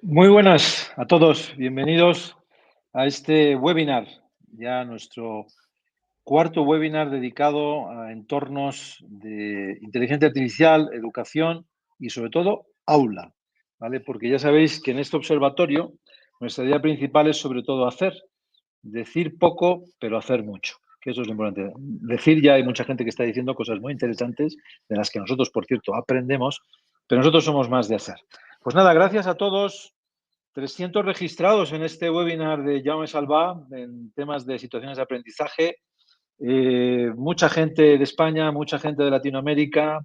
Muy buenas a todos, bienvenidos a este webinar, ya nuestro cuarto webinar dedicado a entornos de inteligencia artificial, educación y sobre todo aula, ¿vale? Porque ya sabéis que en este observatorio nuestra idea principal es sobre todo hacer, decir poco pero hacer mucho, que eso es lo importante. Decir, ya hay mucha gente que está diciendo cosas muy interesantes de las que nosotros, por cierto, aprendemos, pero nosotros somos más de hacer. Pues nada, gracias a todos. 300 registrados en este webinar de Jaume Salvà en temas de situaciones de aprendizaje. Mucha gente de España, mucha gente de Latinoamérica,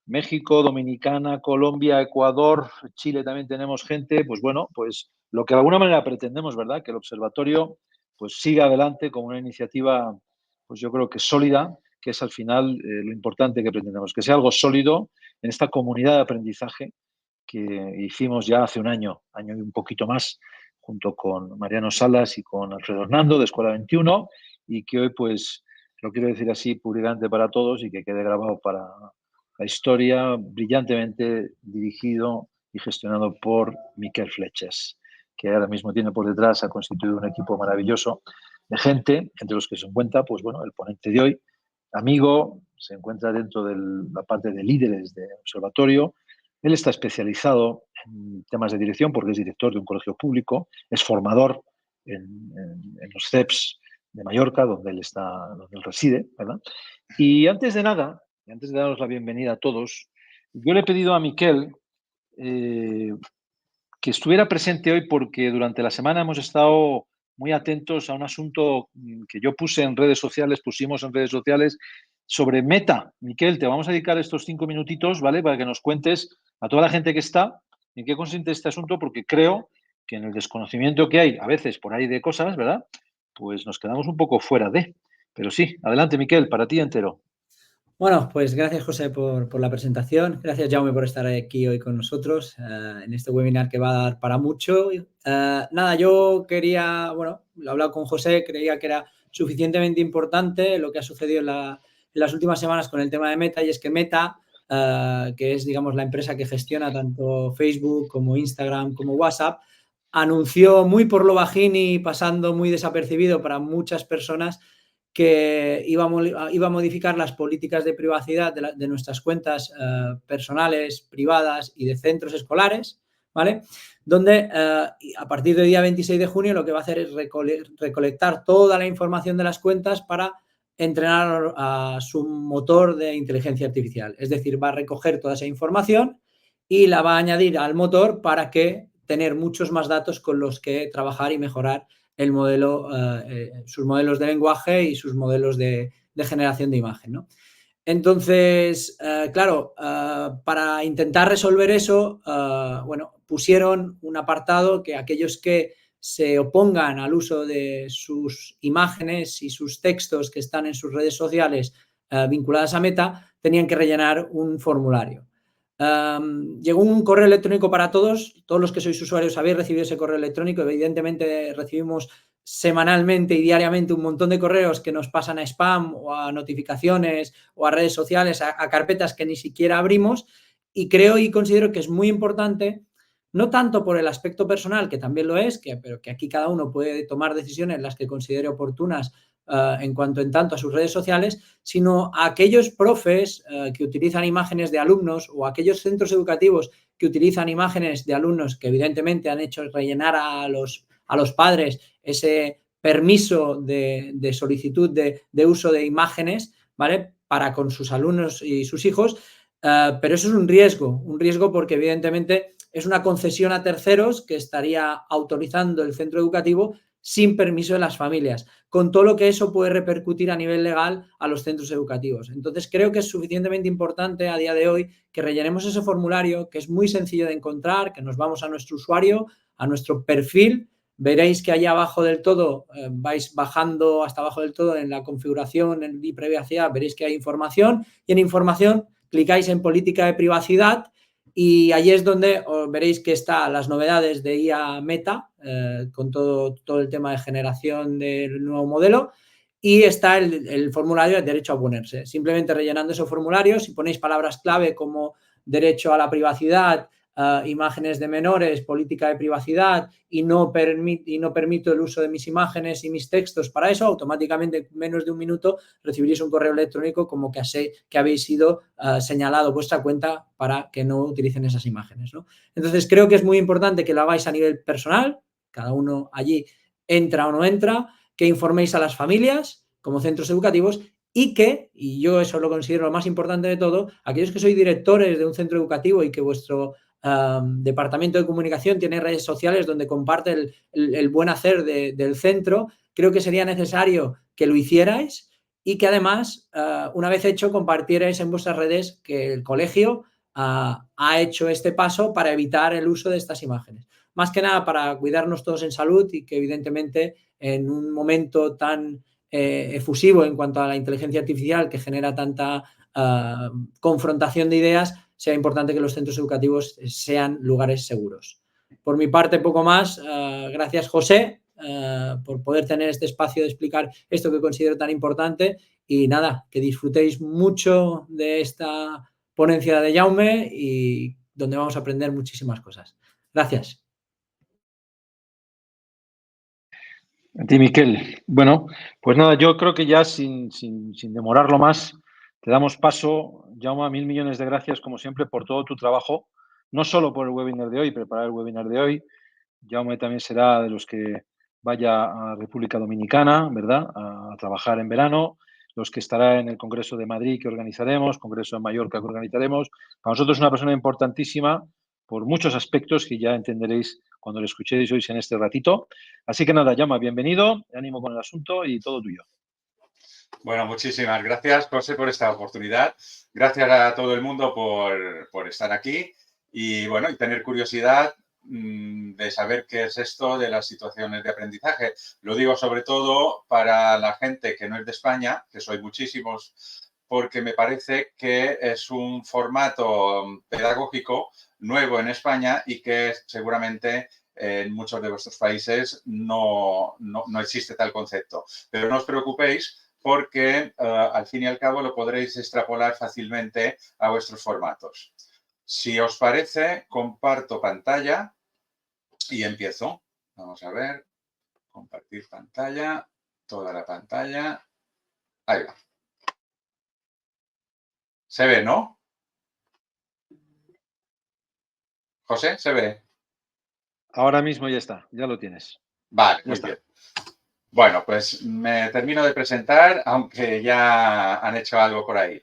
México, Dominicana, Colombia, Ecuador, Chile también tenemos gente. Pues bueno, pues lo que de alguna manera pretendemos, ¿verdad? Que el observatorio pues siga adelante como una iniciativa, pues yo creo que sólida, que es al final lo importante que pretendemos, que sea algo sólido en esta comunidad de aprendizaje que hicimos ya hace un año y un poquito más, junto con Mariano Salas y con Alfredo Hernando de Escuela 21, y que hoy, pues, lo quiero decir así, publicante para todos y que quede grabado para la historia, brillantemente dirigido y gestionado por Miquel Fletches, que ahora mismo tiene por detrás, ha constituido un equipo maravilloso de gente, entre los que se encuentra, pues bueno, el ponente de hoy, amigo, se encuentra dentro de la parte de líderes del observatorio. Él está especializado en temas de dirección porque es director de un colegio público, es formador en los CEPs de Mallorca, donde él reside, ¿verdad? Y antes de nada, antes de daros la bienvenida a todos, yo le he pedido a Miquel que estuviera presente hoy porque durante la semana hemos estado muy atentos a un asunto que yo puse en redes sociales, pusimos en redes sociales, sobre Meta. Miquel, te vamos a dedicar estos 5 minutitos, ¿vale? Para que nos cuentes a toda la gente que está en qué consiste este asunto, porque creo que en el desconocimiento que hay a veces por ahí de cosas, ¿verdad? Pues nos quedamos un poco fuera de. Pero sí, adelante, Miquel, para ti entero. Bueno, pues gracias, José, por la presentación. Gracias, Jaume, por estar aquí hoy con nosotros en este webinar que va a dar para mucho. Nada, yo quería, bueno, lo he hablado con José, creía que era suficientemente importante lo que ha sucedido en las últimas semanas con el tema de Meta, y es que Meta, que es, digamos, la empresa que gestiona tanto Facebook como Instagram como WhatsApp, anunció muy por lo bajín y pasando muy desapercibido para muchas personas que iba a modificar las políticas de privacidad de nuestras cuentas personales, privadas y de centros escolares, ¿vale? Donde a partir del día 26 de junio lo que va a hacer es recolectar toda la información de las cuentas para entrenar a su motor de inteligencia artificial. Es decir, va a recoger toda esa información y la va a añadir al motor para que tener muchos más datos con los que trabajar y mejorar el modelo, sus modelos de lenguaje y sus modelos de generación de imagen, ¿no? Entonces, claro, para intentar resolver eso, bueno, pusieron un apartado que aquellos que se opongan al uso de sus imágenes y sus textos que están en sus redes sociales vinculadas a Meta, tenían que rellenar un formulario. Llegó un correo electrónico para todos los que sois usuarios habéis recibido ese correo electrónico. Evidentemente recibimos semanalmente y diariamente un montón de correos que nos pasan a spam o a notificaciones o a redes sociales, a carpetas que ni siquiera abrimos, y creo y considero que es muy importante, no tanto por el aspecto personal, que también lo es, pero que aquí cada uno puede tomar decisiones las que considere oportunas en cuanto en tanto a sus redes sociales, sino a aquellos profes que utilizan imágenes de alumnos o aquellos centros educativos que utilizan imágenes de alumnos que evidentemente han hecho rellenar a los padres ese permiso de solicitud de uso de imágenes, ¿vale? Para con sus alumnos y sus hijos, pero eso es un riesgo porque evidentemente es una concesión a terceros que estaría autorizando el centro educativo sin permiso de las familias, con todo lo que eso puede repercutir a nivel legal a los centros educativos. Entonces, creo que es suficientemente importante a día de hoy que rellenemos ese formulario, que es muy sencillo de encontrar, que nos vamos a nuestro usuario, a nuestro perfil. Veréis que allá abajo del todo, vais bajando hasta abajo del todo en la configuración y privacidad, veréis que hay información, y en información clicáis en política de privacidad y allí es donde veréis que están las novedades de IA Meta, con todo el tema de generación del nuevo modelo, y está el formulario de derecho a oponerse. Simplemente rellenando ese formulario, si ponéis palabras clave como derecho a la privacidad, imágenes de menores, política de privacidad y no permito el uso de mis imágenes y mis textos para eso, automáticamente en menos de un minuto recibiréis un correo electrónico como que habéis sido señalado vuestra cuenta para que no utilicen esas imágenes, ¿no? Entonces creo que es muy importante que lo hagáis a nivel personal, cada uno allí entra o no entra, que informéis a las familias como centros educativos y yo eso lo considero lo más importante de todo, aquellos que sois directores de un centro educativo y que vuestro departamento de comunicación tiene redes sociales donde comparte el buen hacer del centro, creo que sería necesario que lo hicierais y que además, una vez hecho, compartierais en vuestras redes que el colegio ha hecho este paso para evitar el uso de estas imágenes. Más que nada para cuidarnos todos en salud y que evidentemente en un momento tan efusivo en cuanto a la inteligencia artificial que genera tanta confrontación de ideas, sea importante que los centros educativos sean lugares seguros. Por mi parte, poco más. Gracias, José, por poder tener este espacio de explicar esto que considero tan importante y nada, que disfrutéis mucho de esta ponencia de Jaume y donde vamos a aprender muchísimas cosas. Gracias. A ti, Miquel. Bueno, pues nada, yo creo que ya sin demorarlo más, te damos paso. Jaume, 1000 millones de gracias, como siempre, por todo tu trabajo, no solo por el webinar de hoy, preparar el webinar de hoy. Jaume también será de los que vaya a República Dominicana, ¿verdad?, a trabajar en verano, los que estará en el Congreso de Madrid que organizaremos, Congreso de Mallorca que organizaremos. Para nosotros es una persona importantísima por muchos aspectos que ya entenderéis cuando lo escuchéis hoy en este ratito. Así que nada, Jaume, bienvenido, ánimo con el asunto y todo tuyo. Bueno, muchísimas gracias, José, por esta oportunidad. Gracias a todo el mundo por estar aquí y, bueno, y tener curiosidad de saber qué es esto de las situaciones de aprendizaje. Lo digo sobre todo para la gente que no es de España, que soy muchísimos, porque me parece que es un formato pedagógico nuevo en España y que seguramente en muchos de vuestros países no existe tal concepto. Pero no os preocupéis, porque al fin y al cabo lo podréis extrapolar fácilmente a vuestros formatos. Si os parece, comparto pantalla y empiezo. Vamos a ver, compartir pantalla, toda la pantalla. Ahí va. ¿Se ve, no? José, ¿se ve? Ahora mismo ya está, ya lo tienes. Vale, muy bien. Bueno, pues me termino de presentar, aunque ya han hecho algo por ahí.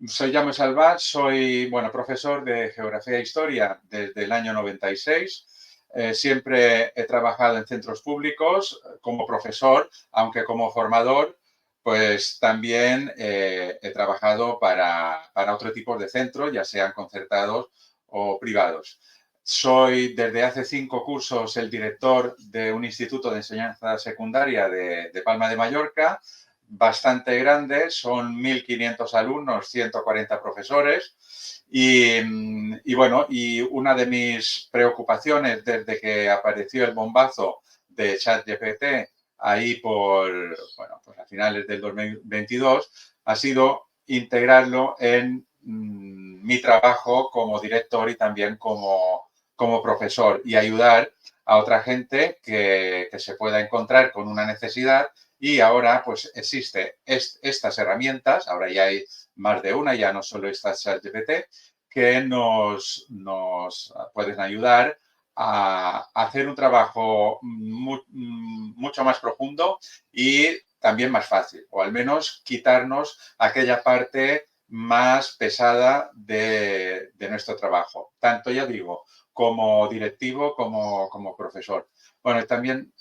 Soy Jaume Salvat, soy, bueno, profesor de Geografía e Historia desde el año 96. Siempre he trabajado en centros públicos como profesor, aunque como formador, pues también he trabajado para otro tipo de centros, ya sean concertados o privados. Soy desde hace 5 cursos el director de un instituto de enseñanza secundaria de Palma de Mallorca, bastante grande, son 1.500 alumnos, 140 profesores y bueno, y una de mis preocupaciones desde que apareció el bombazo de ChatGPT ahí bueno, pues a finales del 2022 ha sido integrarlo en mi trabajo como director y también como profesor y ayudar a otra gente que se pueda encontrar con una necesidad. Y ahora, pues, existe estas herramientas, ahora ya hay más de una, ya no solo esta ChatGPT, que nos pueden ayudar a hacer un trabajo mucho más profundo y también más fácil, o al menos quitarnos aquella parte más pesada de nuestro trabajo, tanto, ya digo, como directivo como profesor. Bueno, también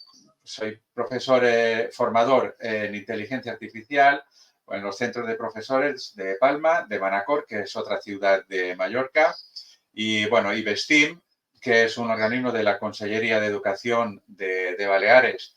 soy profesor formador en inteligencia artificial en los centros de profesores de Palma, de Manacor, que es otra ciudad de Mallorca, y bueno, IBESTIM, que es un organismo de la Consellería de Educación de Baleares,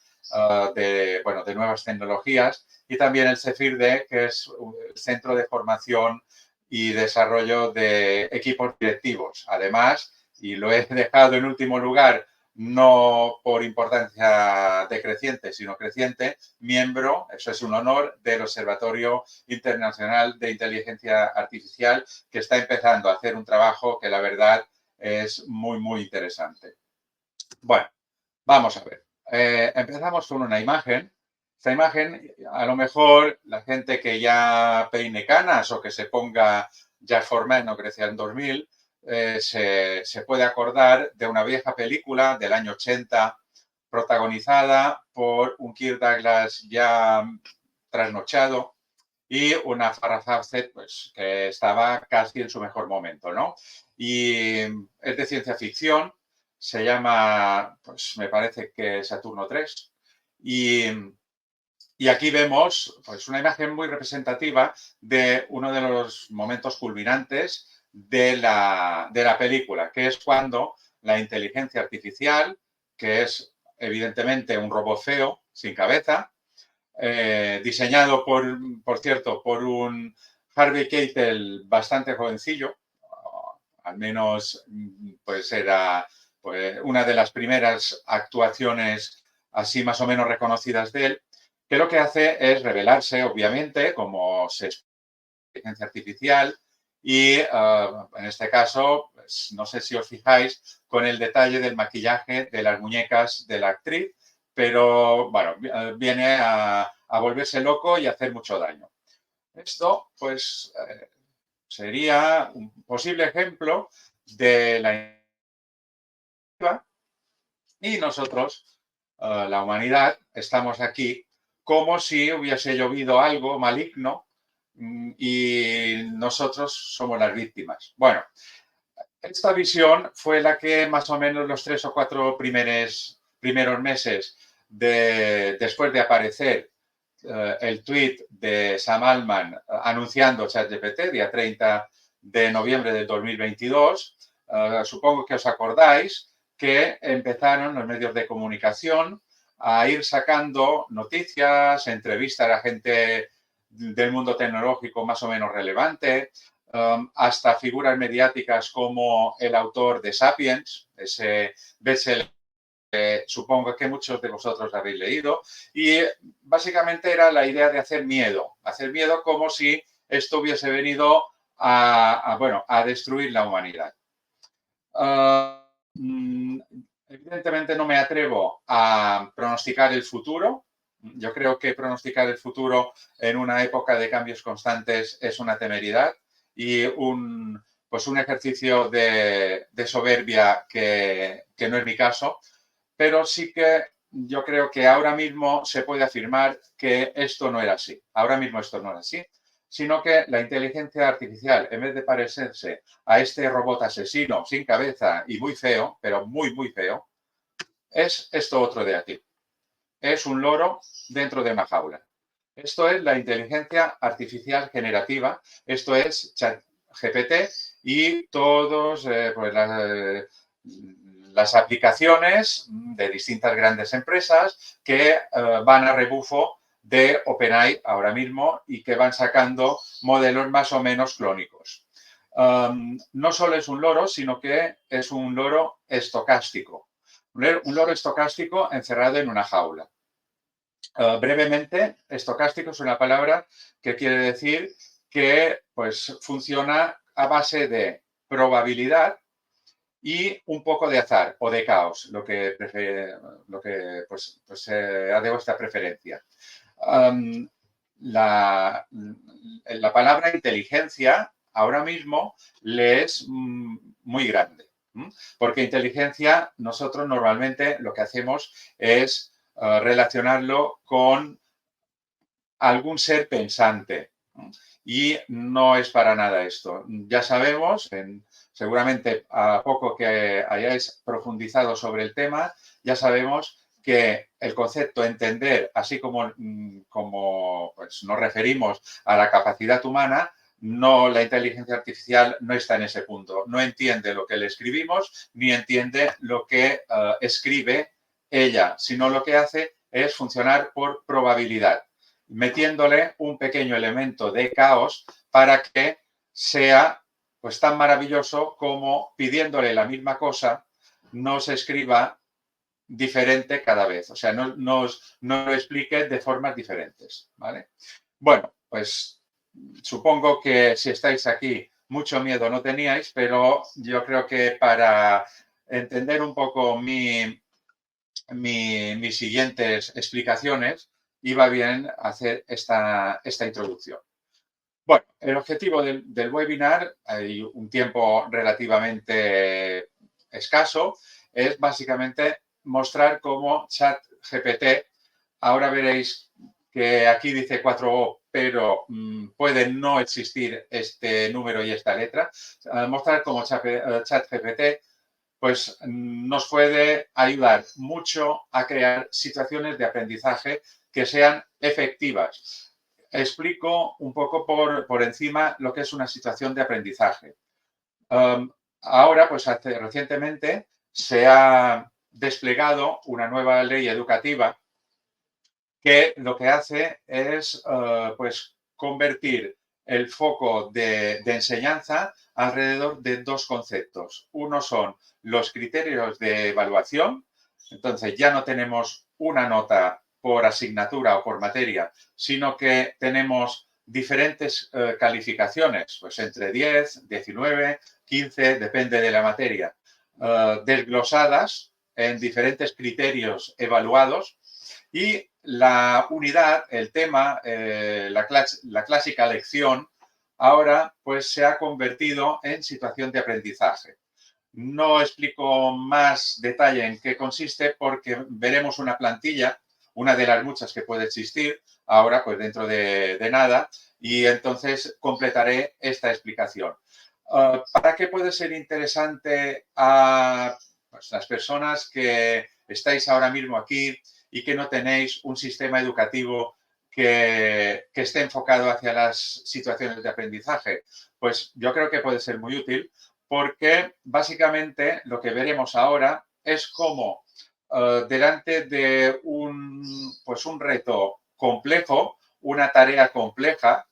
de nuevas tecnologías, y también el CEFIRDE, que es el Centro de Formación y Desarrollo de Equipos Directivos. Además, y lo he dejado en último lugar, no por importancia decreciente, sino creciente, miembro, eso es un honor, del Observatorio Internacional de Inteligencia Artificial, que está empezando a hacer un trabajo que la verdad es muy, muy interesante. Bueno, vamos a ver. Empezamos con una imagen. Esta imagen, a lo mejor la gente que ya peine canas o que se ponga Jacques Forment o Grecia en 2000, se puede acordar de una vieja película del año 80 protagonizada por un Kirk Douglas ya trasnochado y una Farrah Fawcett pues, que estaba casi en su mejor momento, ¿no? Y es de ciencia ficción, se llama, pues me parece que Saturno 3, y aquí vemos pues, una imagen muy representativa de uno de los momentos culminantes de la película, que es cuando la inteligencia artificial, que es evidentemente un robot feo, sin cabeza, diseñado, por cierto, por un Harvey Keitel bastante jovencillo, al menos pues era pues, una de las primeras actuaciones así más o menos reconocidas de él, que lo que hace es revelarse, obviamente, como se espera de inteligencia artificial y en este caso, pues, no sé si os fijáis con el detalle del maquillaje de las muñecas de la actriz, pero bueno, viene a volverse loco y a hacer mucho daño. Esto, pues, sería un posible ejemplo de la y nosotros, la humanidad, estamos aquí como si hubiese llovido algo maligno y nosotros somos las víctimas. Bueno, esta visión fue la que más o menos los 3 o 4 primeros meses después de aparecer el tweet de Sam Altman anunciando ChatGPT, día 30 de noviembre de 2022, supongo que os acordáis que empezaron los medios de comunicación a ir sacando noticias, entrevistas a gente del mundo tecnológico más o menos relevante, hasta figuras mediáticas como el autor de Sapiens, ese bestseller que supongo que muchos de vosotros habéis leído, y básicamente era la idea de hacer miedo como si esto hubiese venido a destruir la humanidad. Evidentemente no me atrevo a pronosticar el futuro. Yo creo que pronosticar el futuro en una época de cambios constantes es una temeridad y un ejercicio de soberbia que no es mi caso, pero sí que yo creo que ahora mismo se puede afirmar que esto no era así. Ahora mismo esto no era así, sino que la inteligencia artificial, en vez de parecerse a este robot asesino sin cabeza y muy feo, pero muy, muy feo, es esto otro de aquí. Es un loro dentro de una jaula. Esto es la inteligencia artificial generativa, esto es ChatGPT y todos las aplicaciones de distintas grandes empresas que van a rebufo de OpenAI ahora mismo y que van sacando modelos más o menos clónicos. No solo es un loro, sino que es un loro estocástico. Un loro estocástico encerrado en una jaula. Brevemente, estocástico es una palabra que quiere decir que pues, funciona a base de probabilidad y un poco de azar o de caos, lo que sea de vuestra preferencia. La palabra inteligencia ahora mismo le es muy grande, porque inteligencia nosotros normalmente lo que hacemos es relacionarlo con algún ser pensante y no es para nada esto. Ya sabemos, seguramente a poco que hayáis profundizado sobre el tema, ya sabemos que el concepto entender, así como pues, nos referimos a la capacidad humana, la inteligencia artificial no está en ese punto. No entiende lo que le escribimos ni entiende lo que escribe ella, sino lo que hace es funcionar por probabilidad, metiéndole un pequeño elemento de caos para que sea pues tan maravilloso como pidiéndole la misma cosa nos escriba diferente cada vez, o sea, no lo explique de formas diferentes, ¿vale? Bueno, pues supongo que si estáis aquí mucho miedo no teníais, pero yo creo que para entender un poco mis siguientes explicaciones, iba bien hacer esta introducción. Bueno, el objetivo del webinar, hay un tiempo relativamente escaso, es básicamente mostrar cómo ChatGPT, ahora veréis que aquí dice 4O, pero puede no existir este número y esta letra, mostrar cómo ChatGPT pues nos puede ayudar mucho a crear situaciones de aprendizaje que sean efectivas. Explico un poco por encima lo que es una situación de aprendizaje. Ahora, pues recientemente se ha desplegado una nueva ley educativa que lo que hace es pues convertir el foco de enseñanza alrededor de dos conceptos. Uno son los criterios de evaluación, entonces ya no tenemos una nota por asignatura o por materia, sino que tenemos diferentes calificaciones, pues entre 10, 19, 15, depende de la materia, desglosadas en diferentes criterios evaluados. Y la unidad, el tema, la clásica lección, ahora pues se ha convertido en situación de aprendizaje. No explico más detalle en qué consiste porque veremos una plantilla, una de las muchas que puede existir, ahora pues dentro de nada, y entonces completaré esta explicación. ¿Para qué puede ser interesante a pues, las personas que estáis ahora mismo aquí y que no tenéis un sistema educativo que esté enfocado hacia las situaciones de aprendizaje? Pues yo creo que puede ser muy útil porque básicamente lo que veremos ahora es cómo delante de un reto complejo, una tarea compleja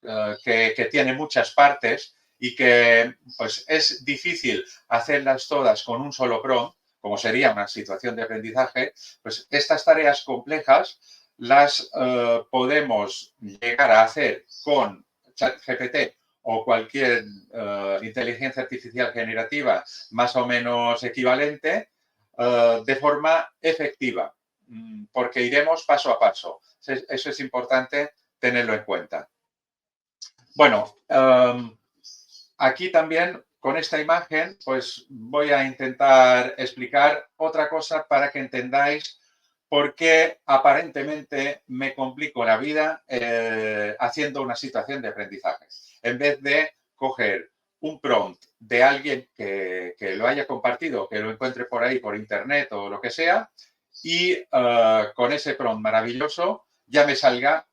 que tiene muchas partes y que pues, es difícil hacerlas todas con un solo prompt, como sería una situación de aprendizaje, pues estas tareas complejas las podemos llegar a hacer con ChatGPT o cualquier inteligencia artificial generativa más o menos equivalente de forma efectiva, porque iremos paso a paso. Eso es importante tenerlo en cuenta. Bueno, aquí también con esta imagen pues voy a intentar explicar otra cosa para que entendáis por qué aparentemente me complico la vida haciendo una situación de aprendizaje. En vez de coger un prompt de alguien que lo haya compartido, que lo encuentre por ahí, por internet o lo que sea, y con ese prompt maravilloso ya me salga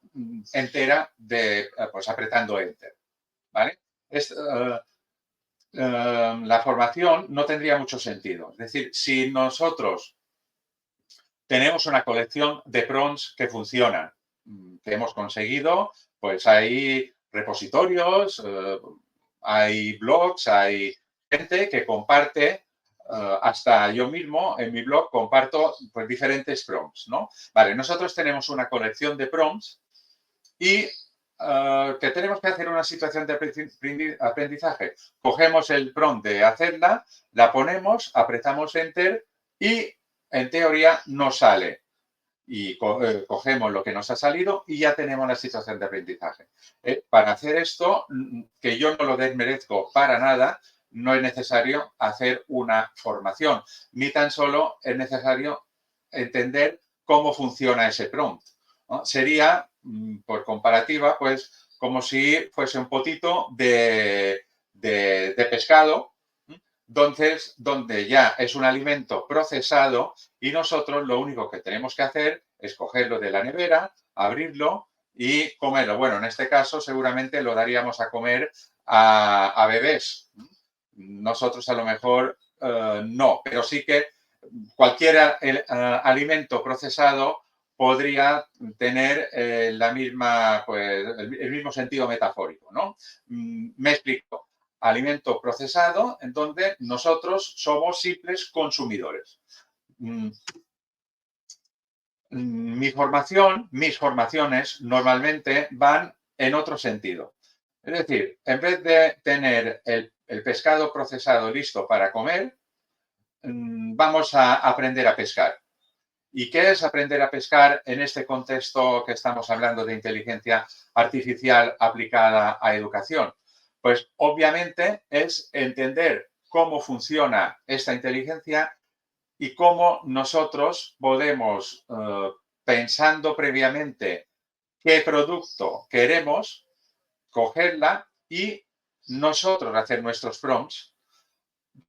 entera de pues apretando Enter. ¿Vale? La formación no tendría mucho sentido. Es decir, si nosotros tenemos una colección de prompts que funcionan, que hemos conseguido, pues hay repositorios, hay blogs, hay gente que comparte, hasta yo mismo en mi blog comparto pues, diferentes prompts, ¿no? Vale, nosotros tenemos una colección de prompts y que tenemos que hacer una situación de aprendizaje. Cogemos el prompt de hacerla, la ponemos, apretamos Enter y en teoría nos sale. Y cogemos lo que nos ha salido y ya tenemos la situación de aprendizaje. Para hacer esto, que yo no lo desmerezco para nada, no es necesario hacer una formación, ni tan solo es necesario entender cómo funciona ese prompt, ¿no? Sería, por comparativa, pues como si fuese un potito de pescado, entonces, donde ya es un alimento procesado y nosotros lo único que tenemos que hacer es cogerlo de la nevera, abrirlo y comerlo. Bueno, en este caso seguramente lo daríamos a comer a bebés. Nosotros a lo mejor no, pero sí que cualquier alimento procesado podría tener la misma, pues, el mismo sentido metafórico, ¿no? Me explico. Alimento procesado en donde nosotros somos simples consumidores. Mis formaciones normalmente van en otro sentido. Es decir, en vez de tener el pescado procesado listo para comer, vamos a aprender a pescar. ¿Y qué es aprender a pescar en este contexto que estamos hablando de inteligencia artificial aplicada a educación? Pues obviamente es entender cómo funciona esta inteligencia y cómo nosotros podemos, pensando previamente qué producto queremos, cogerla y nosotros hacer nuestros prompts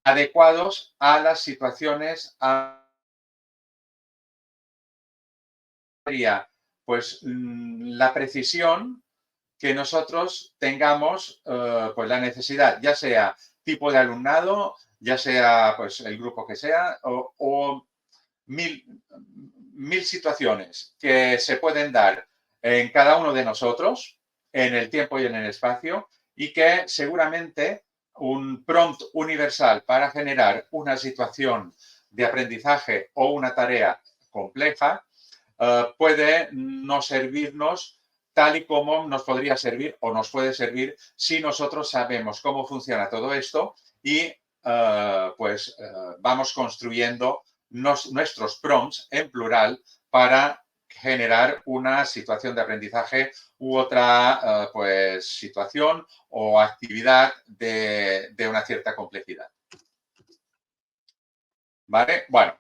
adecuados a las situaciones, pues la precisión que nosotros tengamos, pues la necesidad, ya sea tipo de alumnado, ya sea pues el grupo que sea, o mil situaciones que se pueden dar en cada uno de nosotros, en el tiempo y en el espacio, y que seguramente un prompt universal para generar una situación de aprendizaje o una tarea compleja puede no servirnos tal y como nos podría servir o nos puede servir si nosotros sabemos cómo funciona todo esto y vamos construyendo nuestros prompts en plural para generar una situación de aprendizaje u otra situación o actividad de una cierta complejidad. ¿Vale? Bueno,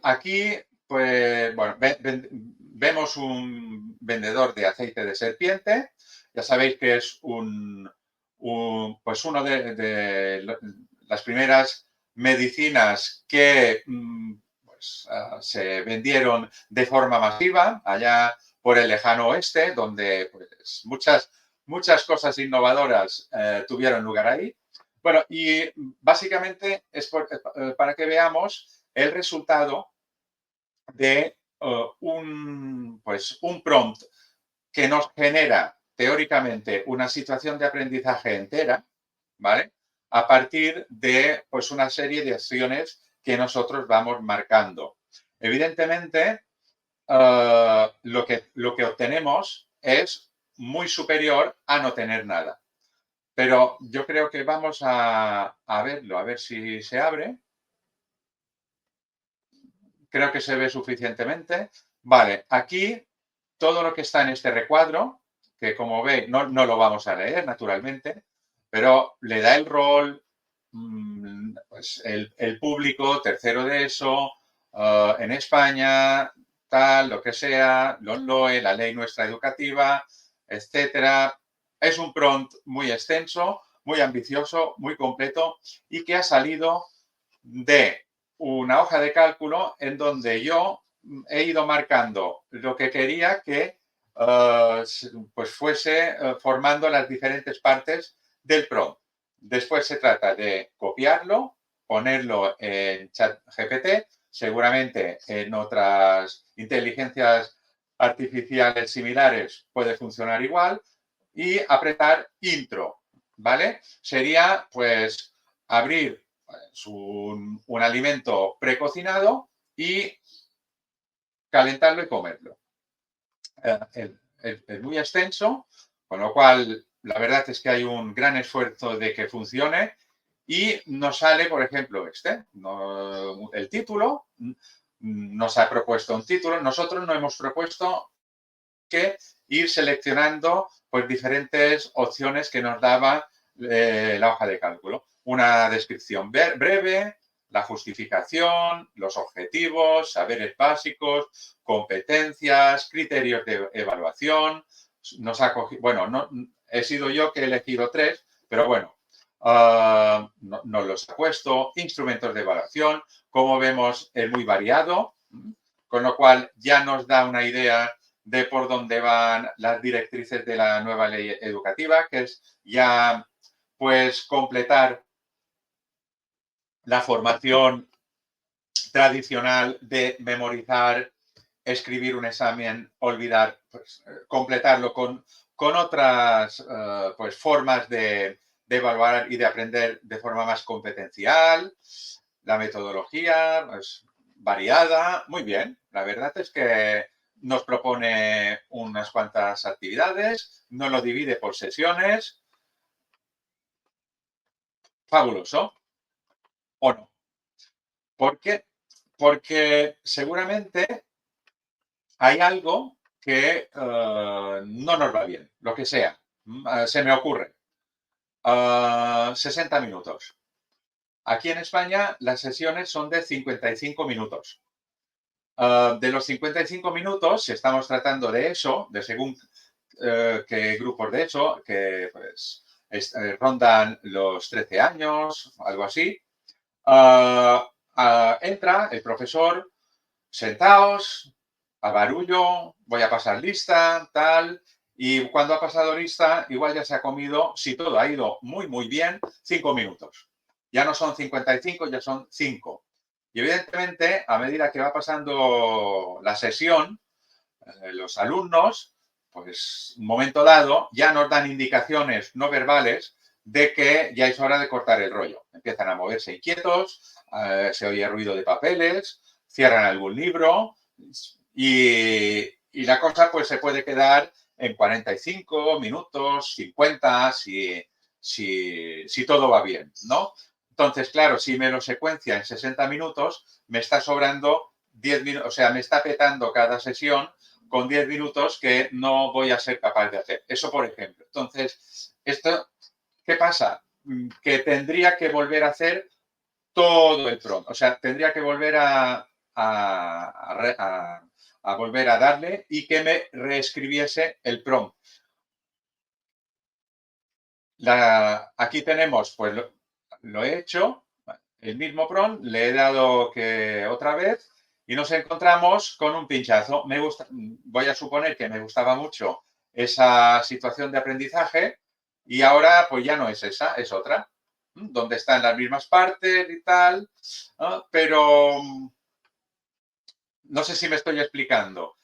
aquí pues, bueno, vemos un vendedor de aceite de serpiente. Ya sabéis que es pues uno de las primeras medicinas que se vendieron de forma masiva allá por el lejano oeste, donde pues, muchas cosas innovadoras tuvieron lugar ahí. Bueno, y básicamente es para que veamos el resultado de un prompt que nos genera teóricamente una situación de aprendizaje entera, ¿vale? A partir de pues, una serie de acciones que nosotros vamos marcando. Evidentemente, lo que obtenemos es muy superior a no tener nada. Pero yo creo que vamos a verlo, a ver si se abre. Creo que se ve suficientemente. Vale, aquí todo lo que está en este recuadro, que como veis no lo vamos a leer naturalmente, pero le da el rol, pues el público, tercero de eso, en España, tal, lo que sea, LOE, la ley nuestra educativa, etcétera. Es un prompt muy extenso, muy ambicioso, muy completo y que ha salido de una hoja de cálculo en donde yo he ido marcando lo que quería que pues fuese formando las diferentes partes del prompt. Después se trata de copiarlo, ponerlo en ChatGPT, seguramente en otras inteligencias artificiales similares puede funcionar igual, y apretar intro, ¿vale? Sería pues abrir un alimento precocinado y calentarlo y comerlo. Es muy extenso, con lo cual la verdad es que hay un gran esfuerzo de que funcione y nos sale, por ejemplo, el título, nos ha propuesto un título, nosotros no hemos propuesto que ir seleccionando pues, diferentes opciones que nos daba la hoja de cálculo. Una descripción breve, la justificación, los objetivos, saberes básicos, competencias, criterios de evaluación. Nos ha cogido, bueno, no, he sido yo que he elegido 3, pero bueno, nos los ha puesto. Instrumentos de evaluación, como vemos, es muy variado, con lo cual ya nos da una idea de por dónde van las directrices de la nueva ley educativa, que es ya pues completar la formación tradicional de memorizar, escribir un examen, olvidar, pues, completarlo con otras pues, formas de evaluar y de aprender de forma más competencial. La metodología es variada, muy bien. La verdad es que nos propone unas cuantas actividades, nos lo divide por sesiones, fabuloso o no. ¿Por qué? Porque seguramente hay algo que no nos va bien, lo que sea. Se me ocurre. 60 minutos. Aquí en España las sesiones son de 55 minutos. De los 55 minutos, si estamos tratando de eso, de según qué grupos de eso, que pues, rondan los 13 años, algo así, entra el profesor, sentaos, a barullo, voy a pasar lista, tal, y cuando ha pasado lista, igual ya se ha comido, si todo ha ido muy, muy bien, 5 minutos. Ya no son 55, ya son 5. Y evidentemente, a medida que va pasando la sesión, los alumnos, pues un momento dado, ya nos dan indicaciones no verbales de que ya es hora de cortar el rollo. Empiezan a moverse inquietos, se oye ruido de papeles, cierran algún libro y la cosa pues se puede quedar en 45 minutos, 50, si todo va bien, ¿no? Entonces, claro, si me lo secuencia en 60 minutos, me está sobrando 10 minutos, o sea, me está petando cada sesión con 10 minutos que no voy a ser capaz de hacer. Eso, por ejemplo. Entonces, esto, ¿qué pasa? Que tendría que volver a hacer todo el prompt. O sea, tendría que volver a volver a darle y que me reescribiese el prompt. Aquí tenemos, pues lo he hecho, el mismo prompt, le he dado que otra vez y nos encontramos con un pinchazo. Voy a suponer que me gustaba mucho esa situación de aprendizaje y ahora pues ya no es esa, es otra, donde están las mismas partes y tal, ¿no? Pero no sé si me estoy explicando.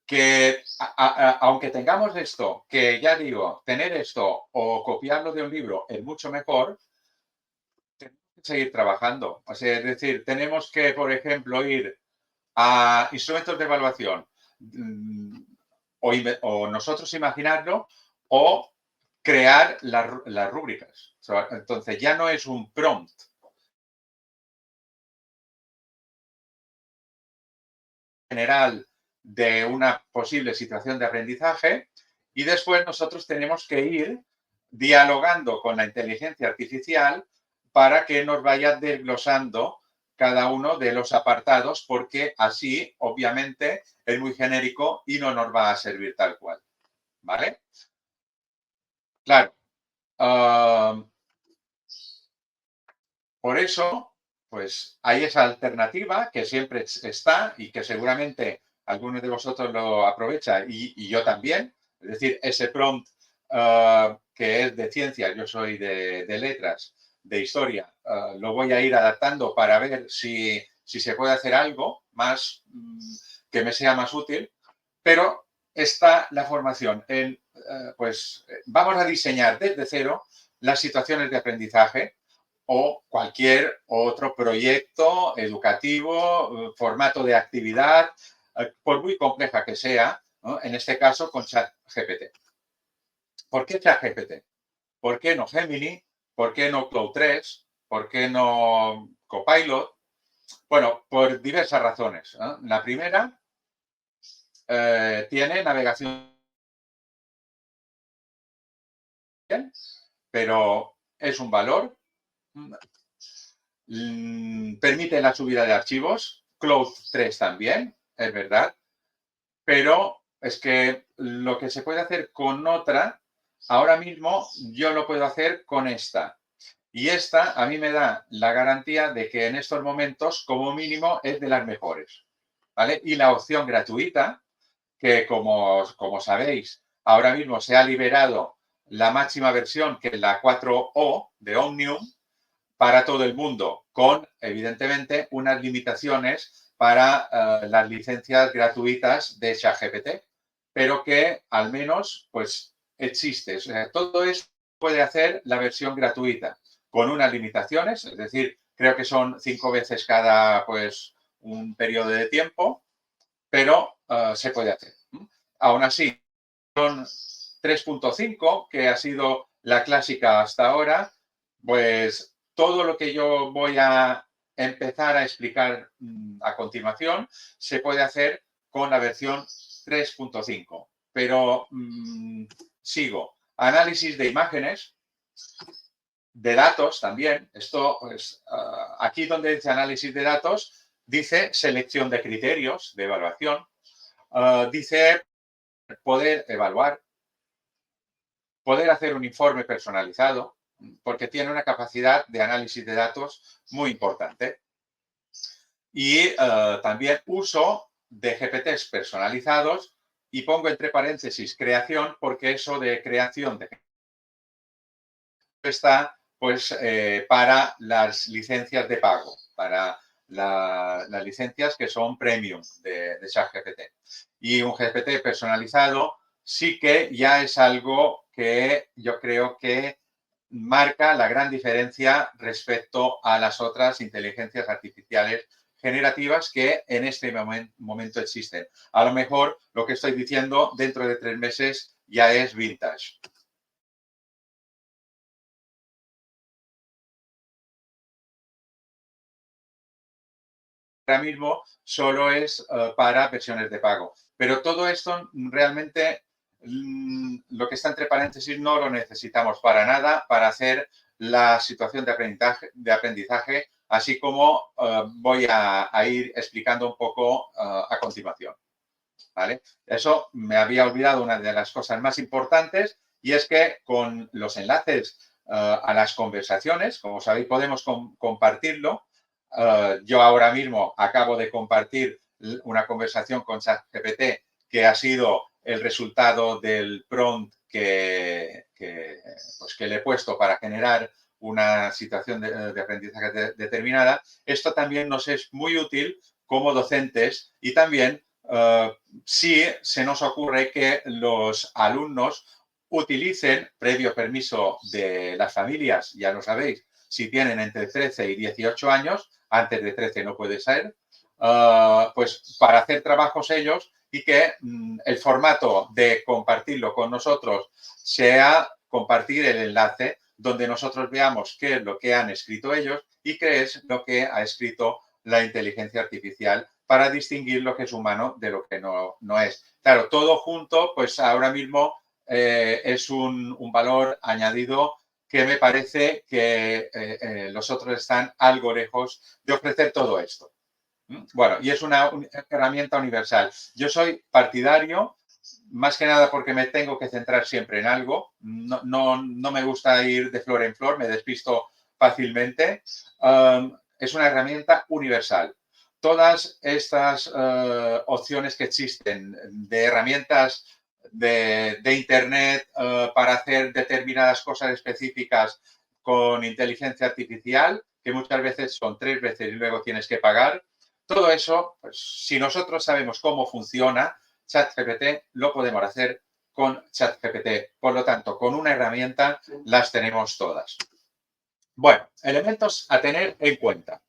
Que aunque tengamos esto, que ya digo, tener esto o copiarlo de un libro es mucho mejor, tenemos que seguir trabajando. O sea, es decir, tenemos que, por ejemplo, ir a instrumentos de evaluación o nosotros imaginarlo o crear las rúbricas. O sea, entonces ya no es un prompt general de una posible situación de aprendizaje y después nosotros tenemos que ir dialogando con la inteligencia artificial para que nos vaya desglosando cada uno de los apartados, porque así, obviamente, es muy genérico y no nos va a servir tal cual. ¿Vale? Claro. Por eso, pues hay esa alternativa que siempre está y que seguramente algunos de vosotros lo aprovechan y yo también. Es decir, ese prompt que es de ciencias, yo soy de letras, de historia, lo voy a ir adaptando para ver si se puede hacer algo más que me sea más útil, pero está la formación en, pues vamos a diseñar desde cero las situaciones de aprendizaje o cualquier otro proyecto educativo, formato de actividad, por muy compleja que sea, ¿no? En este caso con ChatGPT. ¿Por qué ChatGPT? ¿Por qué no Gemini? ¿Por qué no Cloud 3? ¿Por qué no Copilot? Bueno, por diversas razones, ¿no? La primera, tiene navegación, pero es un valor. Permite la subida de archivos, Cloud 3 también, es verdad, pero es que lo que se puede hacer con otra, ahora mismo yo lo puedo hacer con esta. Y esta a mí me da la garantía de que en estos momentos, como mínimo, es de las mejores. ¿Vale? Y la opción gratuita, que como sabéis, ahora mismo se ha liberado la máxima versión, que es la 4O de Omnium, para todo el mundo, con, evidentemente, unas limitaciones para las licencias gratuitas de ChatGPT, pero que al menos, pues, existe. O sea, todo esto puede hacer la versión gratuita, con unas limitaciones, es decir, creo que son 5 veces cada, pues, un periodo de tiempo, pero se puede hacer. Aún así, son 3.5, que ha sido la clásica hasta ahora, pues todo lo que yo voy a empezar a explicar a continuación se puede hacer con la versión 3.5. Pero sigo. Análisis de imágenes, de datos también. Esto, pues, aquí donde dice análisis de datos, dice selección de criterios de evaluación. Dice poder evaluar, poder hacer un informe personalizado, porque tiene una capacidad de análisis de datos muy importante. Y también uso de GPTs personalizados, y pongo entre paréntesis creación, porque eso de creación de está pues para las licencias de pago, para las licencias que son premium de ChatGPT. Y un GPT personalizado sí que ya es algo que yo creo que marca la gran diferencia respecto a las otras inteligencias artificiales generativas que en este momento existen. A lo mejor lo que estoy diciendo dentro de 3 meses ya es vintage. Ahora mismo solo es para versiones de pago. Pero todo esto realmente, lo que está entre paréntesis, no lo necesitamos para nada para hacer la situación de aprendizaje, así como voy a ir explicando un poco a continuación. ¿Vale? Eso me había olvidado una de las cosas más importantes, y es que con los enlaces a las conversaciones, como sabéis, podemos compartirlo. Yo ahora mismo acabo de compartir una conversación con ChatGPT que ha sido el resultado del prompt que le he puesto para generar una situación de aprendizaje determinada. Esto también nos es muy útil como docentes, y también si se nos ocurre que los alumnos utilicen, previo permiso de las familias, ya lo sabéis, si tienen entre 13 y 18 años, antes de 13 no puede ser, pues para hacer trabajos ellos, y que el formato de compartirlo con nosotros sea compartir el enlace donde nosotros veamos qué es lo que han escrito ellos y qué es lo que ha escrito la inteligencia artificial, para distinguir lo que es humano de lo que no es. Claro, todo junto, pues ahora mismo es un valor añadido que me parece que los otros están algo lejos de ofrecer todo esto. Bueno, y es una herramienta universal. Yo soy partidario, más que nada porque me tengo que centrar siempre en algo. No me gusta ir de flor en flor, me despisto fácilmente. Es una herramienta universal. Todas estas opciones que existen de herramientas de Internet para hacer determinadas cosas específicas con inteligencia artificial, que muchas veces son 3 veces y luego tienes que pagar. Todo eso, pues, si nosotros sabemos cómo funciona ChatGPT, lo podemos hacer con ChatGPT. Por lo tanto, con una herramienta las tenemos todas. Bueno, elementos a tener en cuenta.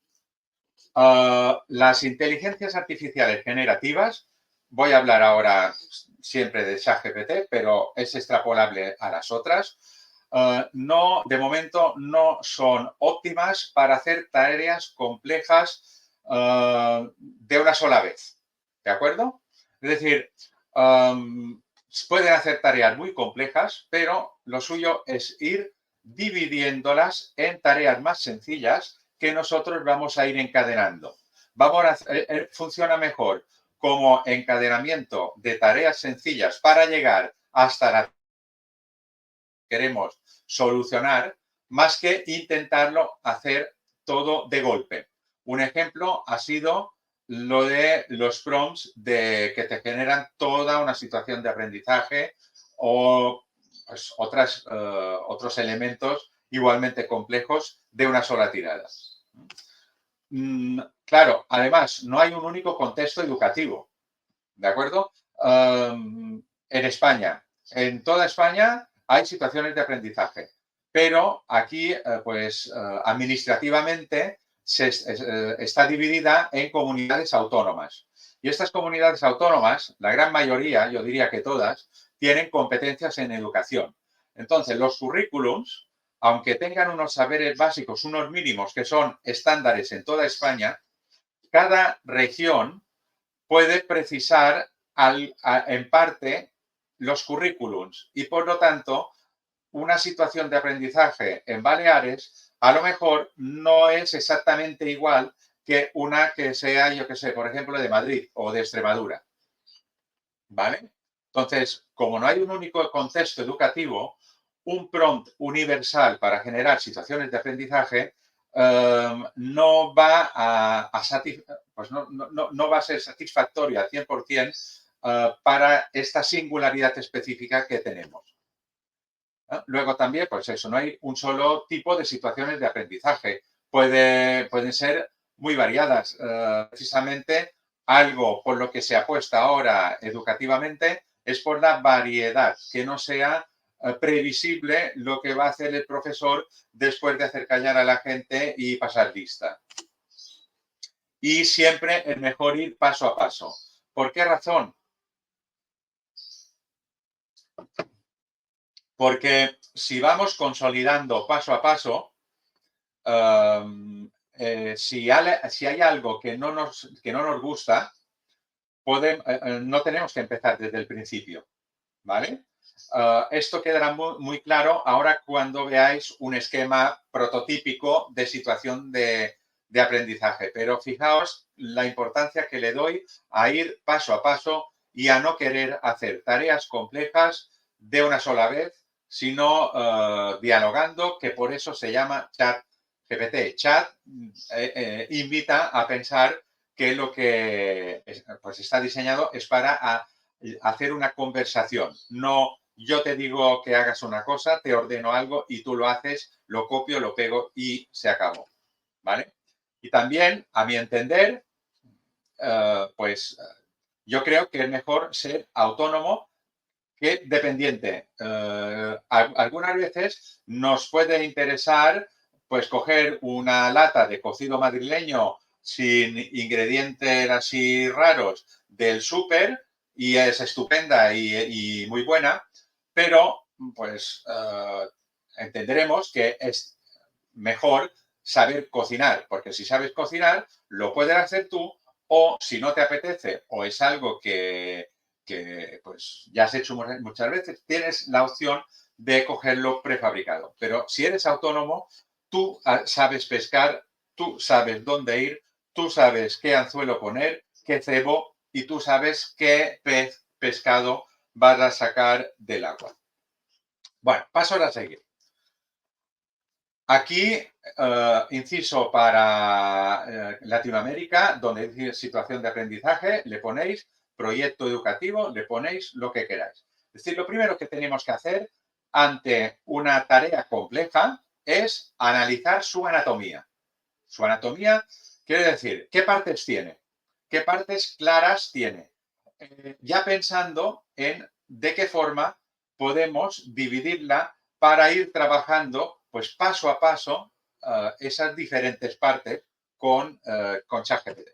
Las inteligencias artificiales generativas, voy a hablar ahora siempre de ChatGPT, pero es extrapolable a las otras. De momento no son óptimas para hacer tareas complejas de una sola vez. ¿De acuerdo? Es decir, pueden hacer tareas muy complejas, pero lo suyo es ir dividiéndolas en tareas más sencillas que nosotros vamos a ir encadenando. Funciona mejor como encadenamiento de tareas sencillas para llegar hasta la que queremos solucionar, más que intentarlo hacer todo de golpe. Un ejemplo ha sido lo de los prompts que te generan toda una situación de aprendizaje, o pues, otros elementos igualmente complejos de una sola tirada. Claro, además, no hay un único contexto educativo, ¿de acuerdo? En España, en toda España hay situaciones de aprendizaje, pero aquí, pues, administrativamente está dividida en comunidades autónomas. Y estas comunidades autónomas, la gran mayoría, yo diría que todas, tienen competencias en educación. Entonces, los currículums aunque tengan unos saberes básicos, unos mínimos que son estándares en toda España, cada región puede precisar en parte los currículums y, por lo tanto, una situación de aprendizaje en Baleares a lo mejor no es exactamente igual que una que sea, yo qué sé, por ejemplo, de Madrid o de Extremadura. ¿Vale? Entonces, como no hay un único contexto educativo, un prompt universal para generar situaciones de aprendizaje no va no va a ser satisfactorio al 100% para esta singularidad específica que tenemos. Luego también, pues eso, no hay un solo tipo de situaciones de aprendizaje. Pueden ser muy variadas. Precisamente algo por lo que se apuesta ahora educativamente es por la variedad, que no sea previsible lo que va a hacer el profesor después de hacer callar a la gente y pasar lista. Y siempre es mejor ir paso a paso. ¿Por qué razón? Porque si vamos consolidando paso a paso, si hay algo que no nos gusta, no tenemos que empezar desde el principio, ¿vale? Esto quedará muy claro ahora cuando veáis un esquema prototípico de situación de aprendizaje. Pero fijaos la importancia que le doy a ir paso a paso y a no querer hacer tareas complejas de una sola vez, sino dialogando, que por eso se llama chat GPT. Chat invita a pensar que lo que pues está diseñado es para hacer una conversación. No, yo te digo que hagas una cosa, te ordeno algo y tú lo haces, lo copio, lo pego y se acabó. ¿Vale? Y también, a mi entender, pues yo creo que es mejor ser autónomo que dependiente. Algunas veces nos puede interesar pues coger una lata de cocido madrileño sin ingredientes así raros del súper y es estupenda y muy buena, pero pues entenderemos que es mejor saber cocinar, porque si sabes cocinar, lo puedes hacer tú, o si no te apetece o es algo que pues ya has hecho muchas veces, tienes la opción de cogerlo prefabricado. Pero si eres autónomo, tú sabes pescar, tú sabes dónde ir, tú sabes qué anzuelo poner, qué cebo y tú sabes qué pescado vas a sacar del agua. Bueno, paso ahora a seguir. Aquí, inciso para Latinoamérica, donde dice situación de aprendizaje, le ponéis proyecto educativo, le ponéis lo que queráis. Es decir, lo primero que tenemos que hacer ante una tarea compleja es analizar su anatomía. Su anatomía quiere decir, ¿qué partes tiene? ¿Qué partes claras tiene? Ya pensando en de qué forma podemos dividirla para ir trabajando pues paso a paso esas diferentes partes con ChatGPT,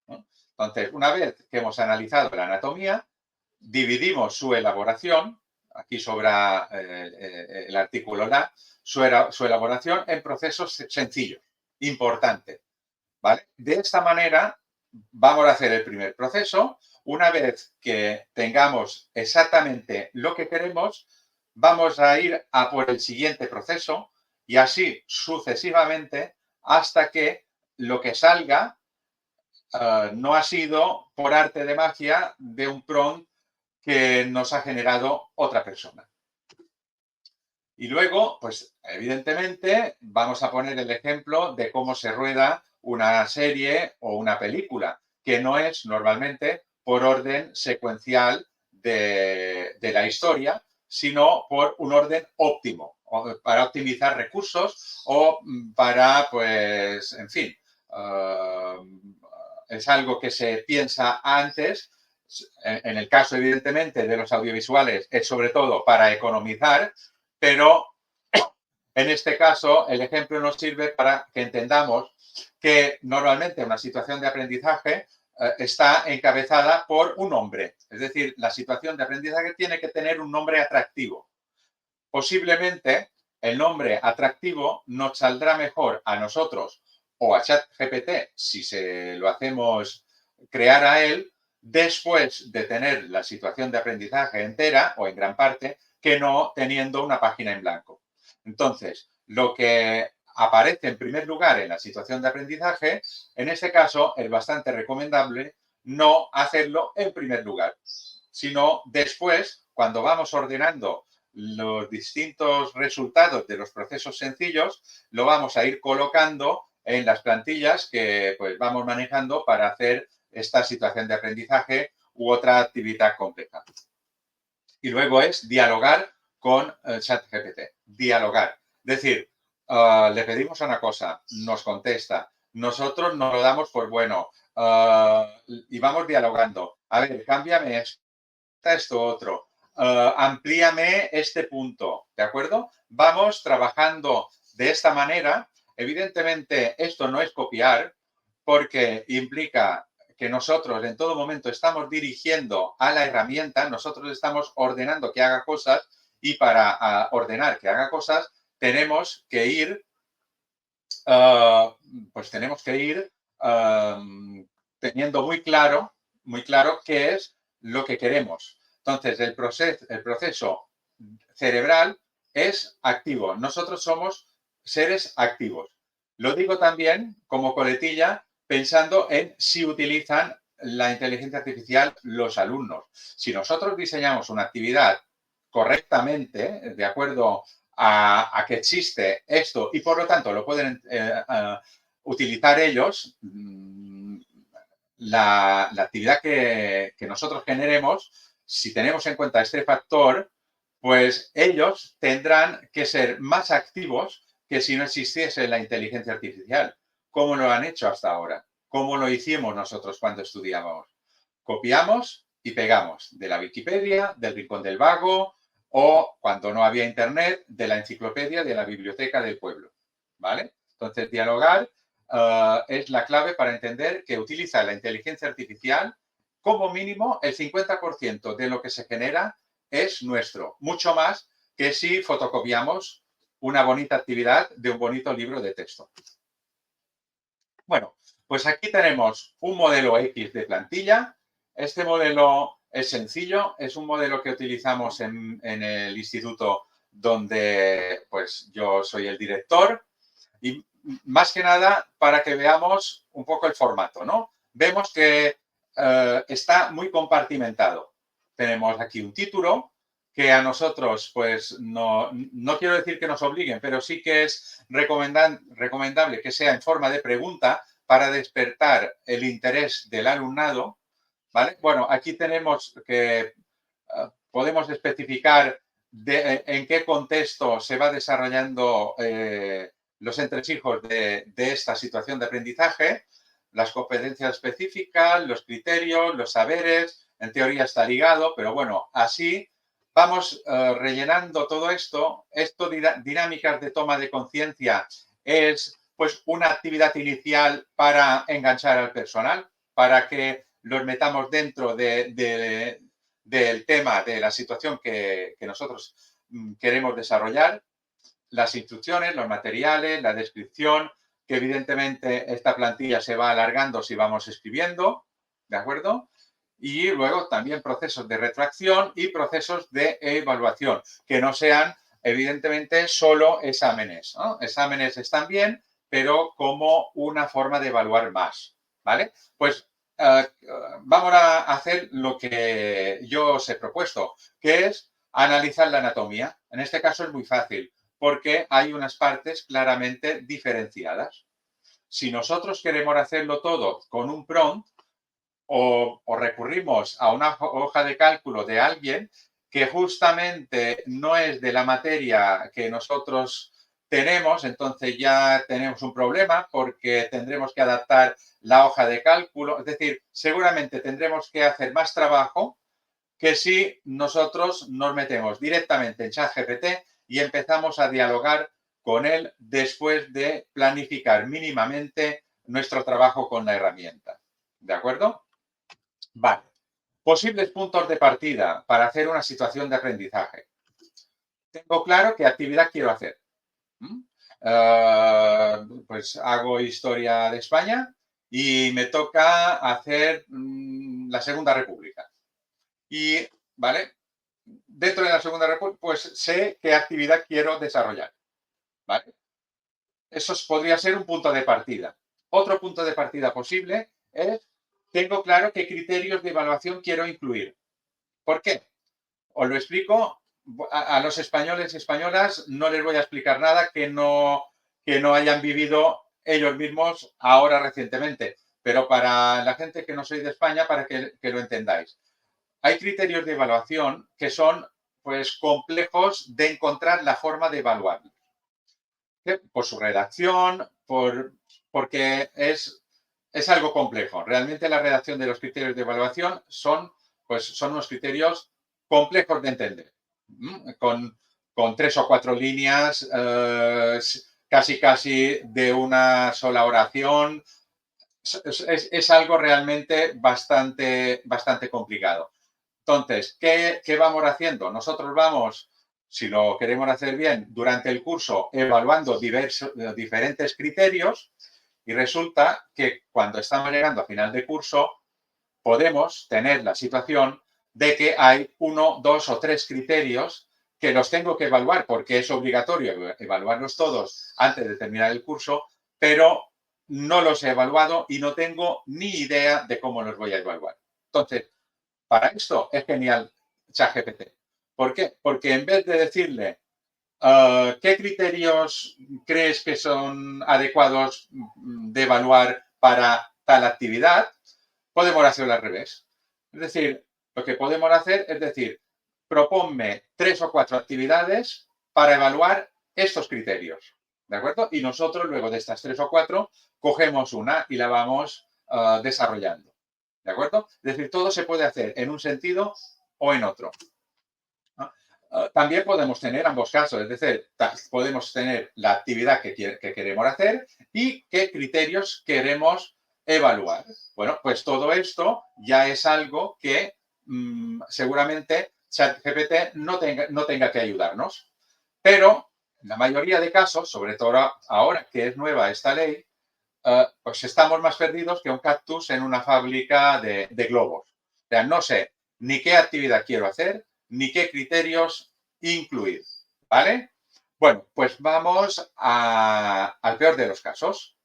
¿no? Entonces, una vez que hemos analizado la anatomía, dividimos su elaboración, aquí sobra el artículo la, su elaboración en procesos sencillos, importantes, ¿vale? De esta manera vamos a hacer el primer proceso. Una vez que tengamos exactamente lo que queremos, vamos a ir a por el siguiente proceso y así sucesivamente hasta que lo que salga no ha sido por arte de magia de un prompt que nos ha generado otra persona. Y luego, pues evidentemente, vamos a poner el ejemplo de cómo se rueda una serie o una película, que no es normalmente por orden secuencial de la historia, sino por un orden óptimo, para optimizar recursos o para, pues, en fin, es algo que se piensa antes. En el caso, evidentemente, de los audiovisuales, es sobre todo para economizar, pero en este caso el ejemplo nos sirve para que entendamos que normalmente una situación de aprendizaje está encabezada por un nombre. Es decir, la situación de aprendizaje tiene que tener un nombre atractivo. Posiblemente el nombre atractivo nos saldrá mejor a nosotros o a ChatGPT, si se lo hacemos crear a él, después de tener la situación de aprendizaje entera o en gran parte, que no teniendo una página en blanco. Entonces, lo que aparece en primer lugar en la situación de aprendizaje, en este caso es bastante recomendable no hacerlo en primer lugar, sino después, cuando vamos ordenando los distintos resultados de los procesos sencillos, lo vamos a ir colocando en las plantillas que pues, vamos manejando para hacer esta situación de aprendizaje u otra actividad compleja. Y luego es dialogar con ChatGPT. Dialogar. Es decir, le pedimos una cosa, nos contesta, nosotros nos lo damos por bueno y vamos dialogando. A ver, cámbiame esto otro. Amplíame este punto, ¿de acuerdo? Vamos trabajando de esta manera. Evidentemente, esto no es copiar porque implica que nosotros en todo momento estamos dirigiendo a la herramienta, nosotros estamos ordenando que haga cosas y para ordenar que haga cosas tenemos que ir, teniendo muy claro qué es lo que queremos. Entonces, el proceso cerebral es activo. Nosotros somos seres activos. Lo digo también como coletilla pensando en si utilizan la inteligencia artificial los alumnos. Si nosotros diseñamos una actividad correctamente, de acuerdo a que existe esto y por lo tanto lo pueden utilizar ellos, la actividad que nosotros generemos, si tenemos en cuenta este factor, pues ellos tendrán que ser más activos que si no existiese la inteligencia artificial. ¿Cómo lo han hecho hasta ahora? ¿Cómo lo hicimos nosotros cuando estudiábamos? Copiamos y pegamos de la Wikipedia, del Rincón del Vago o, cuando no había internet, de la enciclopedia de la biblioteca del pueblo. ¿Vale? Entonces, dialogar es la clave para entender que utiliza la inteligencia artificial como mínimo el 50% de lo que se genera es nuestro, mucho más que si fotocopiamos una bonita actividad de un bonito libro de texto. Bueno, pues aquí tenemos un modelo X de plantilla. Este modelo es sencillo, es un modelo que utilizamos en el instituto donde pues yo soy el director y más que nada para que veamos un poco el formato, ¿no? Vemos que está muy compartimentado. Tenemos aquí un título que a nosotros, pues, no quiero decir que nos obliguen, pero sí que es recomendable que sea en forma de pregunta para despertar el interés del alumnado, ¿vale? Bueno, aquí tenemos que podemos especificar en qué contexto se va desarrollando los entresijos de esta situación de aprendizaje, las competencias específicas, los criterios, los saberes, en teoría está ligado, pero bueno, así vamos rellenando todo esto. Dinámicas de toma de conciencia es pues una actividad inicial para enganchar al personal, para que los metamos dentro del tema, de la situación que nosotros queremos desarrollar. Las instrucciones, los materiales, la descripción, que evidentemente esta plantilla se va alargando si vamos escribiendo, ¿de acuerdo? Y luego también procesos de retracción y procesos de evaluación, que no sean evidentemente solo exámenes, ¿no? Exámenes están bien, pero como una forma de evaluar más, ¿vale? Pues vamos a hacer lo que yo os he propuesto, que es analizar la anatomía. En este caso es muy fácil, porque hay unas partes claramente diferenciadas. Si nosotros queremos hacerlo todo con un prompt o recurrimos a una hoja de cálculo de alguien que justamente no es de la materia que nosotros tenemos, entonces ya tenemos un problema porque tendremos que adaptar la hoja de cálculo. Es decir, seguramente tendremos que hacer más trabajo que si nosotros nos metemos directamente en ChatGPT y empezamos a dialogar con él después de planificar mínimamente nuestro trabajo con la herramienta. ¿De acuerdo? Vale. Posibles puntos de partida para hacer una situación de aprendizaje. Tengo claro qué actividad quiero hacer. Pues hago historia de España y me toca hacer la Segunda República. Y, ¿vale? Dentro de la Segunda República, pues sé qué actividad quiero desarrollar, ¿vale? Eso podría ser un punto de partida. Otro punto de partida posible es, tengo claro qué criterios de evaluación quiero incluir. ¿Por qué? Os lo explico. A los españoles y españolas no les voy a explicar nada que no hayan vivido ellos mismos ahora recientemente. Pero para la gente que no soy de España, para que lo entendáis. Hay criterios de evaluación que son pues complejos de encontrar la forma de evaluarlos. Por su redacción, porque es algo complejo. Realmente la redacción de los criterios de evaluación son unos criterios complejos de entender. Con 3 o 4 líneas, casi de una sola oración. Es algo realmente bastante complicado. Entonces, ¿qué vamos haciendo? Nosotros vamos, si lo queremos hacer bien, durante el curso evaluando diferentes criterios y resulta que cuando estamos llegando a final de curso podemos tener la situación de que hay 1, 2 o 3 criterios que los tengo que evaluar porque es obligatorio evaluarlos todos antes de terminar el curso, pero no los he evaluado y no tengo ni idea de cómo los voy a evaluar. Entonces, para esto es genial ChatGPT. ¿Por qué? Porque en vez de decirle qué criterios crees que son adecuados de evaluar para tal actividad, podemos hacerlo al revés. Es decir, lo que podemos hacer es decir, proponme 3 o 4 actividades para evaluar estos criterios. ¿De acuerdo? Y nosotros luego de estas 3 o 4 cogemos una y la vamos desarrollando. ¿De acuerdo? Es decir, todo se puede hacer en un sentido o en otro. También podemos tener ambos casos, es decir, podemos tener la actividad que queremos hacer y qué criterios queremos evaluar. Bueno, pues todo esto ya es algo que seguramente ChatGPT no tenga que ayudarnos. Pero en la mayoría de casos, sobre todo ahora que es nueva esta ley, pues estamos más perdidos que un cactus en una fábrica de globos. O sea, no sé ni qué actividad quiero hacer, ni qué criterios incluir. ¿Vale? Bueno, pues vamos al peor de los casos.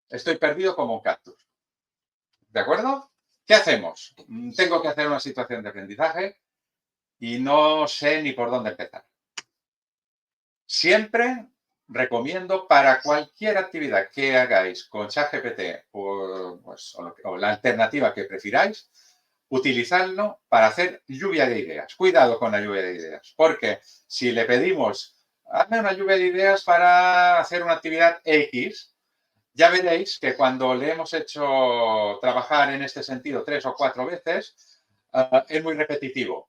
Estoy perdido como un cactus. ¿De acuerdo? ¿Qué hacemos? Tengo que hacer una situación de aprendizaje y no sé ni por dónde empezar. Siempre recomiendo para cualquier actividad que hagáis con ChatGPT o la alternativa que prefiráis, utilizarlo para hacer lluvia de ideas. Cuidado con la lluvia de ideas, porque si le pedimos, hazme una lluvia de ideas para hacer una actividad X, ya veréis que cuando le hemos hecho trabajar en este sentido 3 o 4 veces, es muy repetitivo.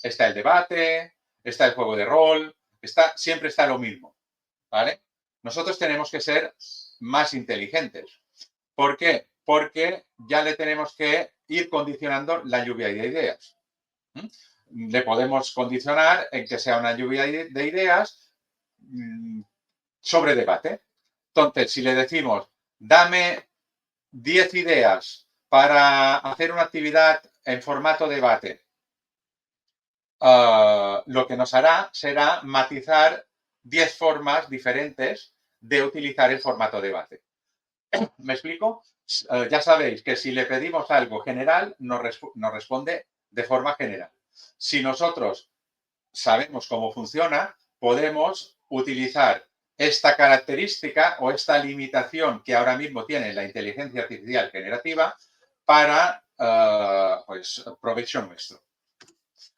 Está el debate, está el juego de rol, siempre está lo mismo. ¿Vale? Nosotros tenemos que ser más inteligentes. ¿Por qué? Porque ya le tenemos que ir condicionando la lluvia de ideas. Le podemos condicionar en que sea una lluvia de ideas sobre debate. Entonces, si le decimos, dame 10 ideas para hacer una actividad en formato debate, lo que nos hará será matizar 10 formas diferentes de utilizar el formato debate. ¿Me explico? Ya sabéis que si le pedimos algo general, nos responde de forma general. Si nosotros sabemos cómo funciona, podemos utilizar esta característica o esta limitación que ahora mismo tiene la inteligencia artificial generativa para pues, provecho nuestro.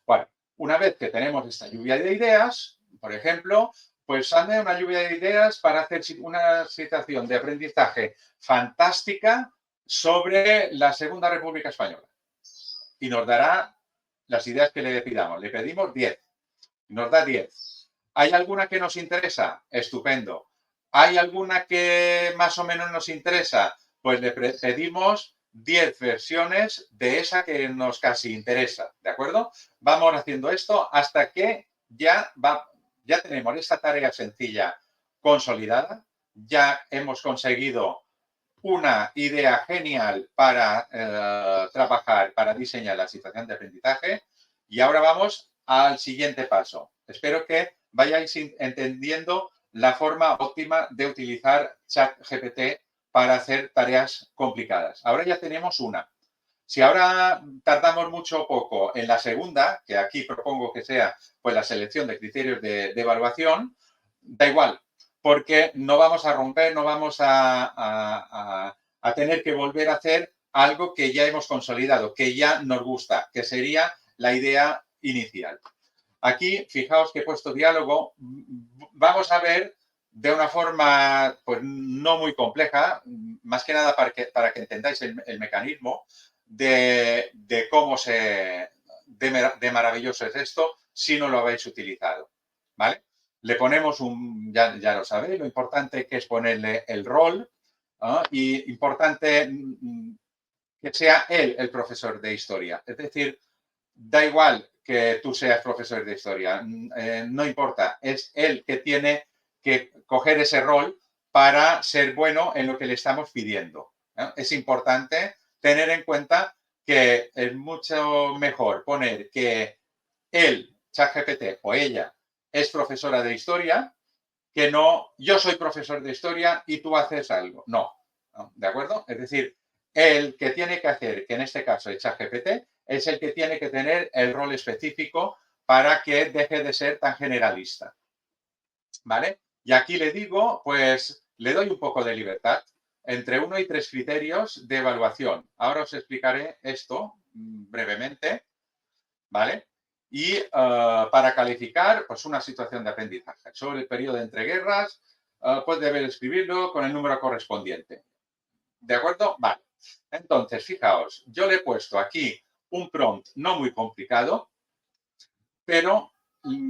Bueno, una vez que tenemos esta lluvia de ideas, por ejemplo, pues hazme una lluvia de ideas para hacer una situación de aprendizaje fantástica sobre la Segunda República Española. Y nos dará las ideas que le pidamos. Le pedimos 10. Nos da 10. ¿Hay alguna que nos interesa? Estupendo. ¿Hay alguna que más o menos nos interesa? Pues le pedimos 10 versiones de esa que nos casi interesa, ¿de acuerdo? Vamos haciendo esto hasta que ya ya tenemos esta tarea sencilla consolidada, ya hemos conseguido una idea genial para trabajar, para diseñar la situación de aprendizaje y ahora vamos al siguiente paso. Espero que vayáis entendiendo la forma óptima de utilizar ChatGPT para hacer tareas complicadas. Ahora ya tenemos una. Si ahora tardamos mucho o poco en la segunda, que aquí propongo que sea pues la selección de criterios de evaluación, da igual, porque no vamos a romper, no vamos a tener que volver a hacer algo que ya hemos consolidado, que ya nos gusta, que sería la idea inicial. Aquí, fijaos que he puesto diálogo. Vamos a ver de una forma pues, no muy compleja, más que nada para que entendáis el mecanismo de cómo de maravilloso es esto si no lo habéis utilizado. ¿Vale? Le ponemos ya lo sabéis, lo importante que es ponerle el rol, ¿no? Y importante que sea él el profesor de historia. Es decir, da igual que tú seas profesor de historia, no importa, es él que tiene que coger ese rol para ser bueno en lo que le estamos pidiendo, ¿no? Es importante tener en cuenta que es mucho mejor poner que él, ChatGPT o ella, es profesora de historia, que no, yo soy profesor de historia y tú haces algo. No, ¿de acuerdo? Es decir, el que tiene que hacer, que en este caso es ChatGPT, es el que tiene que tener el rol específico para que deje de ser tan generalista. ¿Vale? Y aquí le digo, pues le doy un poco de libertad entre 1 y 3 criterios de evaluación. Ahora os explicaré esto brevemente, ¿vale? Y para calificar, pues una situación de aprendizaje. Sobre el periodo de entreguerras, pues debe escribirlo con el número correspondiente. ¿De acuerdo? Vale. Entonces, fijaos, yo le he puesto aquí un prompt no muy complicado, pero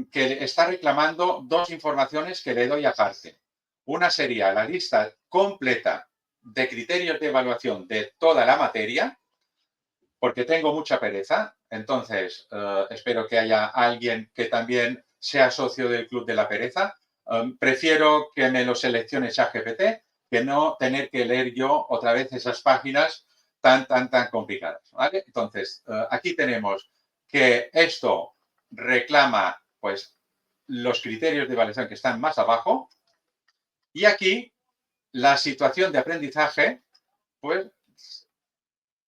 que está reclamando 2 informaciones que le doy aparte. Una sería la lista completa de criterios de evaluación de toda la materia, porque tengo mucha pereza. Entonces, espero que haya alguien que también sea socio del Club de la Pereza. Prefiero que me lo seleccione ChatGPT que no tener que leer yo otra vez esas páginas tan complicadas, ¿vale? Entonces, aquí tenemos que esto reclama, pues, los criterios de evaluación que están más abajo y aquí la situación de aprendizaje, pues,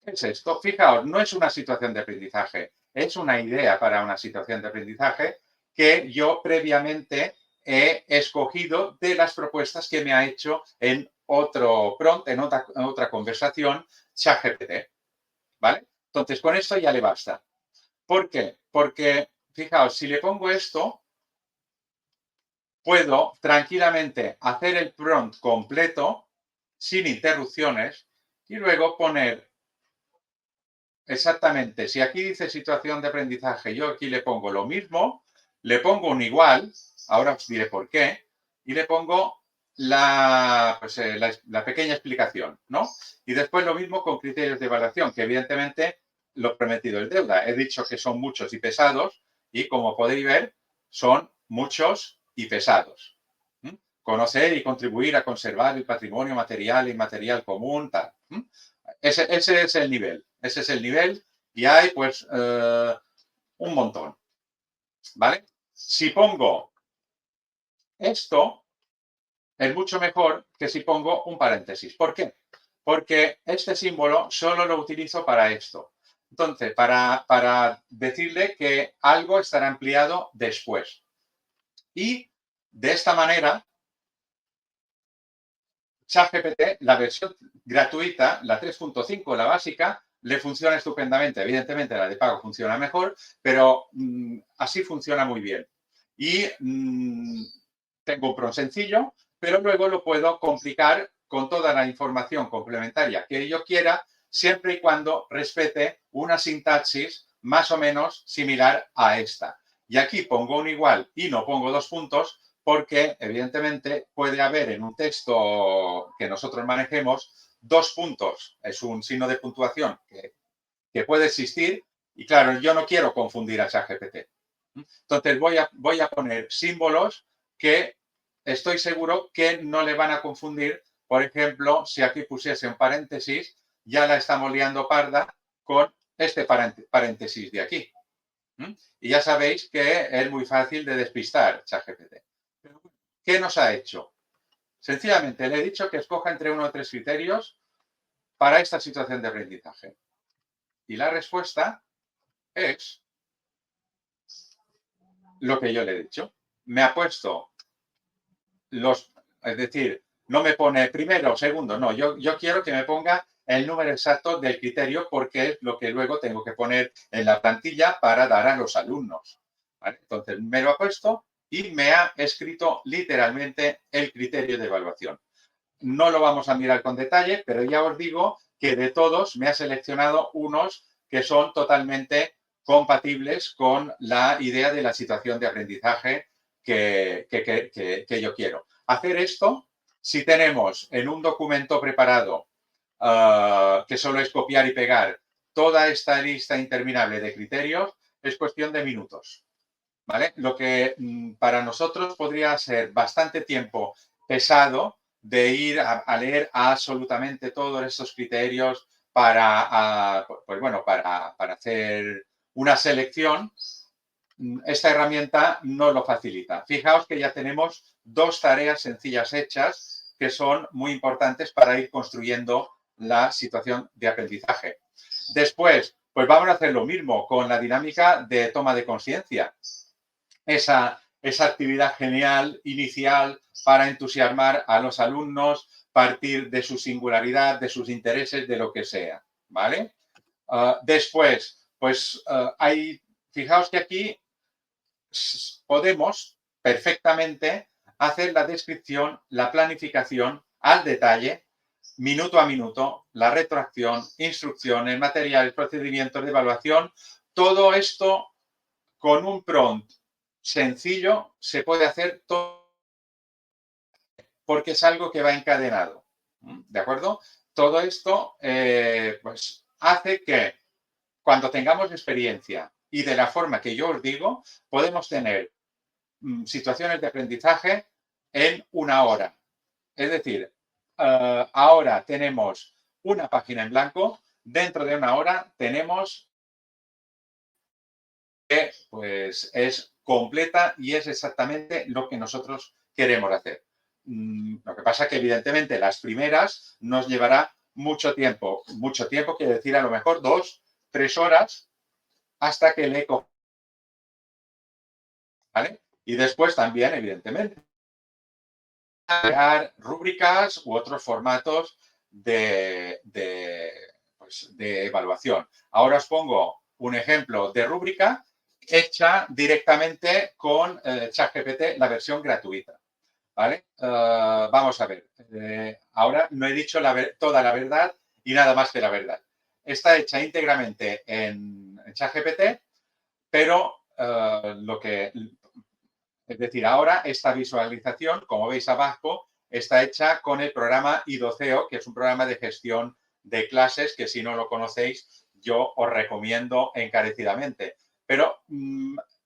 ¿qué es esto? Fijaos, no es una situación de aprendizaje, es una idea para una situación de aprendizaje que yo previamente he escogido de las propuestas que me ha hecho en otro prompt, en otra conversación, ChatGPT. ¿Vale? Entonces, con esto ya le basta. ¿Por qué? Porque, fijaos, si le pongo esto, puedo tranquilamente hacer el prompt completo, sin interrupciones, y luego poner exactamente, si aquí dice situación de aprendizaje, yo aquí le pongo lo mismo, le pongo un igual, ahora os diré por qué, y le pongo la pequeña explicación, ¿no? Y después lo mismo con criterios de evaluación, que evidentemente lo prometido es deuda. He dicho que son muchos y pesados, y como podéis ver, son muchos y pesados. Conocer y contribuir a conservar el patrimonio material e inmaterial común, tal. Ese es el nivel. Ese es el nivel y hay, pues, un montón. ¿Vale? Si pongo esto, es mucho mejor que si pongo un paréntesis. ¿Por qué? Porque este símbolo solo lo utilizo para esto. Entonces, para decirle que algo estará ampliado después. Y de esta manera, ChatGPT, la versión gratuita, la 3.5, la básica, le funciona estupendamente. Evidentemente, la de pago funciona mejor, pero así funciona muy bien. Y tengo un prompt sencillo, pero luego lo puedo complicar con toda la información complementaria que yo quiera, siempre y cuando respete una sintaxis más o menos similar a esta. Y aquí pongo un igual y no pongo 2 puntos, porque evidentemente puede haber en un texto que nosotros manejemos 2 puntos. Es un signo de puntuación que puede existir y claro, yo no quiero confundir a ChatGPT. Entonces voy a poner símbolos que estoy seguro que no le van a confundir. Por ejemplo, si aquí pusiese un paréntesis, ya la estamos liando parda con este paréntesis de aquí. Y ya sabéis que es muy fácil de despistar ChatGPT. ¿Qué nos ha hecho? Sencillamente le he dicho que escoja entre 1 o 3 criterios para esta situación de aprendizaje. Y la respuesta es lo que yo le he dicho. Me ha puesto es decir, no me pone primero o segundo, no, yo quiero que me ponga el número exacto del criterio porque es lo que luego tengo que poner en la plantilla para dar a los alumnos. ¿Vale? Entonces, me lo ha puesto y me ha escrito literalmente el criterio de evaluación. No lo vamos a mirar con detalle, pero ya os digo que de todos me ha seleccionado unos que son totalmente compatibles con la idea de la situación de aprendizaje que yo quiero. Hacer esto, si tenemos en un documento preparado que solo es copiar y pegar toda esta lista interminable de criterios, es cuestión de minutos. ¿Vale? Lo que para nosotros podría ser bastante tiempo pesado de ir a leer absolutamente todos estos criterios para, pues bueno, para hacer una selección, esta herramienta no lo facilita. Fijaos que ya tenemos 2 tareas sencillas hechas que son muy importantes para ir construyendo la situación de aprendizaje. Después, pues vamos a hacer lo mismo con la dinámica de toma de conciencia. Esa actividad genial inicial para entusiasmar a los alumnos, partir de su singularidad, de sus intereses, de lo que sea, ¿vale? Después, pues fijaos que aquí podemos perfectamente hacer la descripción, la planificación al detalle, minuto a minuto, la retroacción, instrucciones, materiales, procedimientos de evaluación, todo esto con un prompt sencillo se puede hacer todo porque es algo que va encadenado. ¿De acuerdo? Todo esto pues hace que cuando tengamos experiencia y de la forma que yo os digo, podemos tener situaciones de aprendizaje en 1 hora. Es decir, ahora tenemos una página en blanco, dentro de 1 hora tenemos que pues es completa y es exactamente lo que nosotros queremos hacer. Lo que pasa es que evidentemente las primeras nos llevará mucho tiempo. Mucho tiempo quiere decir a lo mejor 2, 3 horas hasta que le coja. ¿Vale? Y después también, evidentemente, crear rúbricas u otros formatos de evaluación. Ahora os pongo un ejemplo de rúbrica hecha directamente con ChatGPT, la versión gratuita. ¿Vale? Vamos a ver. Ahora no he dicho toda la verdad y nada más que la verdad. Está hecha íntegramente en ChatGPT, pero es decir, ahora esta visualización, como veis abajo, está hecha con el programa iDoceo, que es un programa de gestión de clases que si no lo conocéis, yo os recomiendo encarecidamente. Pero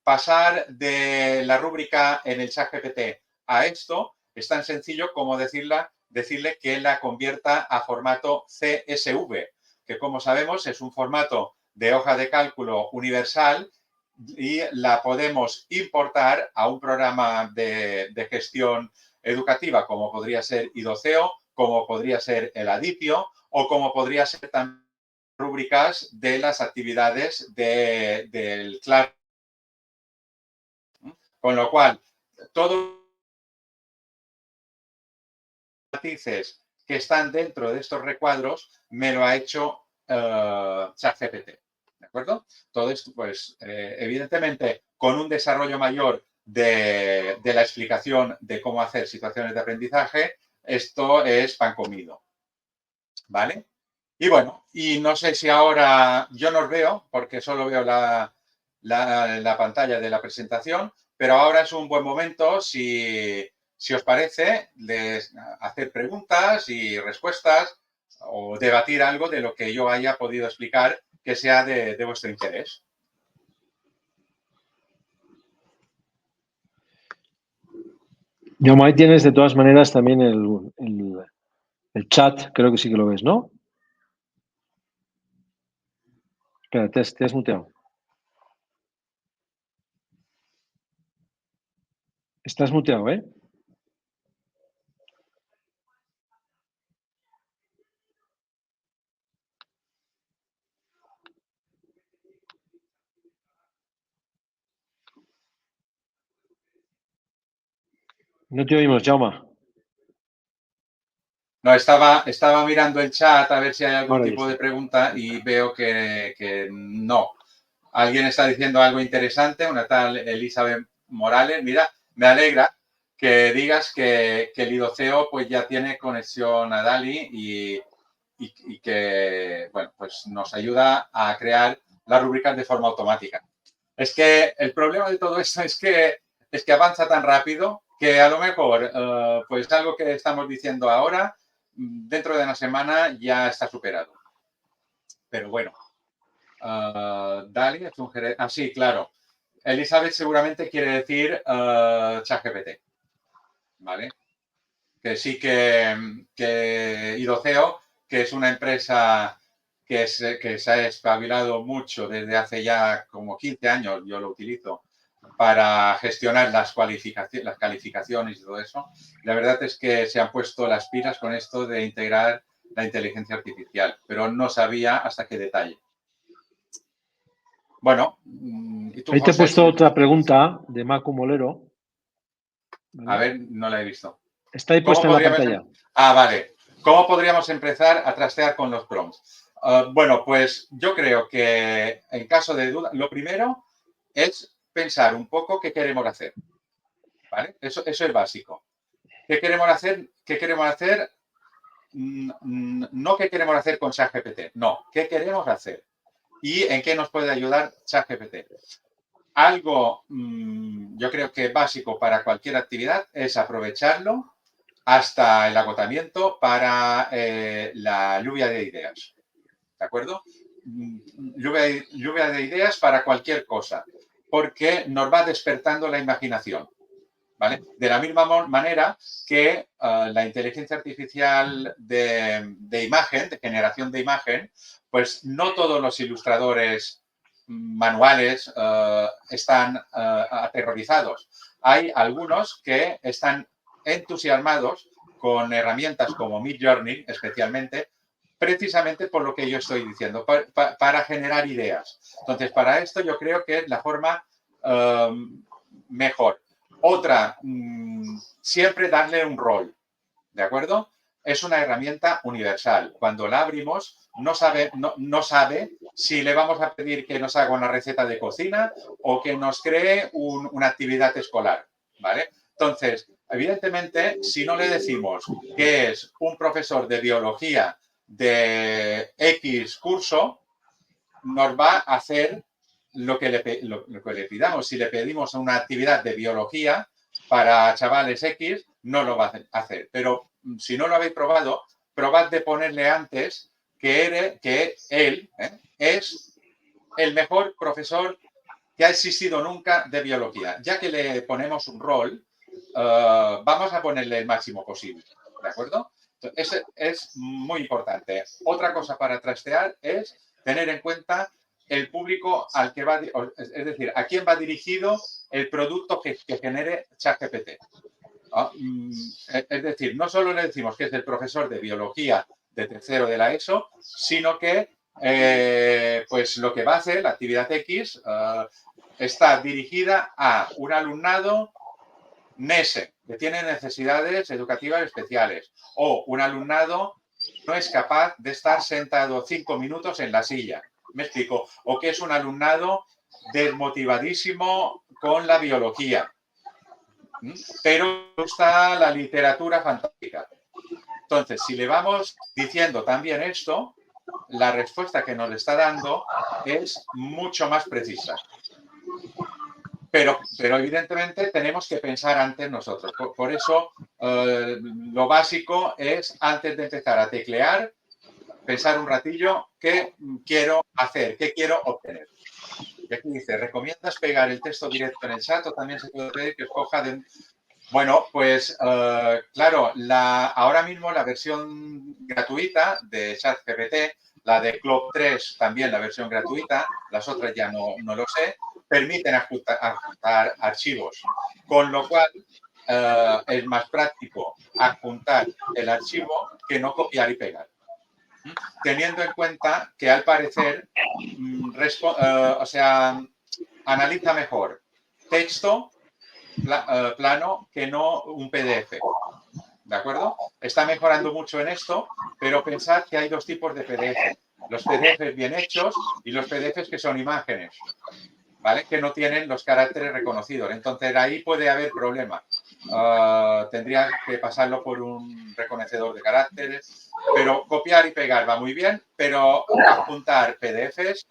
pasar de la rúbrica en el ChatGPT a esto es tan sencillo como decirle que la convierta a formato CSV, que como sabemos es un formato de hoja de cálculo universal y la podemos importar a un programa de gestión educativa como podría ser iDoceo, como podría ser el Adipio o como podría ser también rúbricas de las actividades del claro. Con lo cual, todos los matices que están dentro de estos recuadros me lo ha hecho ChatGPT. ¿De acuerdo? Todo esto, pues, evidentemente, con un desarrollo mayor de la explicación de cómo hacer situaciones de aprendizaje, esto es pan comido. ¿Vale? Y bueno, y no sé si ahora yo no os veo, porque solo veo la pantalla de la presentación, pero ahora es un buen momento, si os parece, de hacer preguntas y respuestas o debatir algo de lo que yo haya podido explicar que sea de vuestro interés. Jaume, ahí tienes de todas maneras también el chat, creo que sí que lo ves, ¿no? Espera, te has muteado. Estás muteado, ¿eh? No te oímos, Jaume. No, estaba mirando el chat a ver si hay algún Ahora tipo ya de está. pregunta y veo que no. Alguien está diciendo algo interesante, una tal Elizabeth Morales. Mira, me alegra que digas que el IDOCEO pues ya tiene conexión a DALI y que, bueno, pues nos ayuda a crear las rúbricas de forma automática. Es que el problema de todo esto es que avanza tan rápido que a lo mejor, pues algo que estamos diciendo ahora, dentro de una semana ya está superado. Pero bueno, DALI es un gerente. Ah, sí, claro. Elizabeth seguramente quiere decir ChatGPT, ¿vale? Que sí que IDOCEO, que es una empresa que se ha espabilado mucho desde hace ya como 15 años, yo lo utilizo, para gestionar las calificaciones y todo eso. La verdad es que se han puesto las pilas con esto de integrar la inteligencia artificial, pero no sabía hasta qué detalle. Bueno, ¿y tú, Ahí te he José? puesto otra pregunta de Macu Molero. ¿Vale? A ver, no la he visto. Está ahí puesta en la pantalla. Vale. ¿Cómo podríamos empezar a trastear con los prompts? Bueno, pues yo creo que en caso de duda, lo primero es pensar un poco qué queremos hacer. ¿Vale? Eso es básico. ¿Qué queremos hacer? ¿Qué queremos hacer? No qué queremos hacer con ChatGPT. No, ¿qué queremos hacer? ¿Y en qué nos puede ayudar ChatGPT? Algo, yo creo que básico para cualquier actividad es aprovecharlo hasta el agotamiento para la lluvia de ideas. ¿De acuerdo? Lluvia de ideas para cualquier cosa, porque nos va despertando la imaginación. ¿Vale? De la misma manera que la inteligencia artificial de imagen, de generación de imagen, pues no todos los ilustradores manuales están aterrorizados. Hay algunos que están entusiasmados con herramientas como Midjourney, especialmente, precisamente por lo que yo estoy diciendo, para generar ideas. Entonces, para esto yo creo que es la forma mejor. Otra, siempre darle un rol, ¿de acuerdo? Es una herramienta universal. Cuando la abrimos, no sabe si le vamos a pedir que nos haga una receta de cocina o que nos cree una actividad escolar, ¿vale? Entonces, evidentemente, si no le decimos que es un profesor de biología de X curso, nos va a hacer lo que le pidamos. Si le pedimos una actividad de biología para chavales X, no lo va a hacer. Pero si no lo habéis probado, probad de ponerle antes que él es el mejor profesor que ha existido nunca de biología. Ya que le ponemos un rol, vamos a ponerle el máximo posible. ¿De acuerdo? Ese es muy importante. Otra cosa para trastear es tener en cuenta el público al que va, es decir, a quién va dirigido el producto que genere ChatGPT. Es decir, no solo le decimos que es el profesor de biología de tercero de la ESO, sino que pues lo que va a hacer, la actividad X, está dirigida a un alumnado NESE, que tiene necesidades educativas especiales, o un alumnado no es capaz de estar sentado 5 minutos en la silla. ¿Me explico? O que es un alumnado desmotivadísimo con la biología, pero gusta la literatura fantástica. Entonces, si le vamos diciendo también esto, la respuesta que nos está dando es mucho más precisa. Pero evidentemente tenemos que pensar antes nosotros. Por eso, lo básico es, antes de empezar a teclear, pensar un ratillo qué quiero hacer, qué quiero obtener. Y aquí dice, ¿recomiendas pegar el texto directo en el chat o también se puede pedir que escoja de... Bueno, pues claro, ahora mismo la versión gratuita de ChatGPT, la de Claude 3 también la versión gratuita, las otras ya no lo sé, permiten adjuntar archivos, con lo cual es más práctico adjuntar el archivo que no copiar y pegar. Teniendo en cuenta que al parecer, o sea, analiza mejor texto plano que no un PDF. ¿De acuerdo? Está mejorando mucho en esto, pero pensad que hay dos tipos de PDF. Los PDFs bien hechos y los PDFs que son imágenes, ¿vale? Que no tienen los caracteres reconocidos. Entonces, ahí puede haber problemas. Tendría que pasarlo por un reconocedor de caracteres, pero copiar y pegar va muy bien, pero adjuntar PDFs,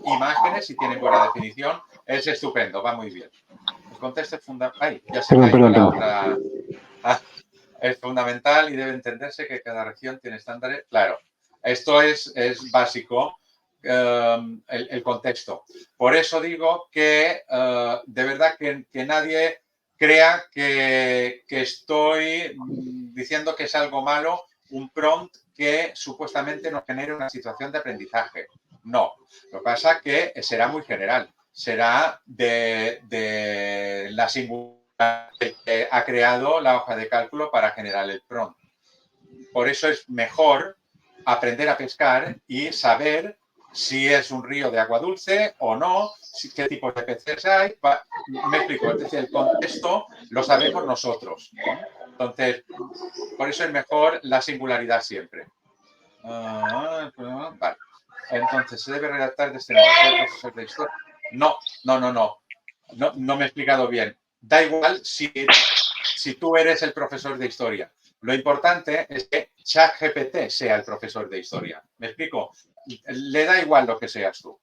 imágenes, si tienen buena definición, es estupendo, va muy bien. El contexto es fundamental. Ay, ya se me ha ido la otra. Es fundamental y debe entenderse que cada región tiene estándares. Claro, esto es básico, el contexto. Por eso digo que de verdad que nadie crea que estoy diciendo que es algo malo un prompt que supuestamente nos genere una situación de aprendizaje. No, lo que pasa es que será muy general, será de la singularidad que ha creado la hoja de cálculo para generar el prompt. Por eso es mejor aprender a pescar y saber si es un río de agua dulce o no, qué tipos de peces hay. Me explico, es decir, el contexto lo sabemos nosotros. Entonces, por eso es mejor la singularidad siempre. Vale. Entonces, ¿se debe redactar de este modo? ¿Soy profesor de historia? No me he explicado bien. Da igual si tú eres el profesor de historia. Lo importante es que ChatGPT sea el profesor de historia. ¿Me explico? Le da igual lo que seas tú.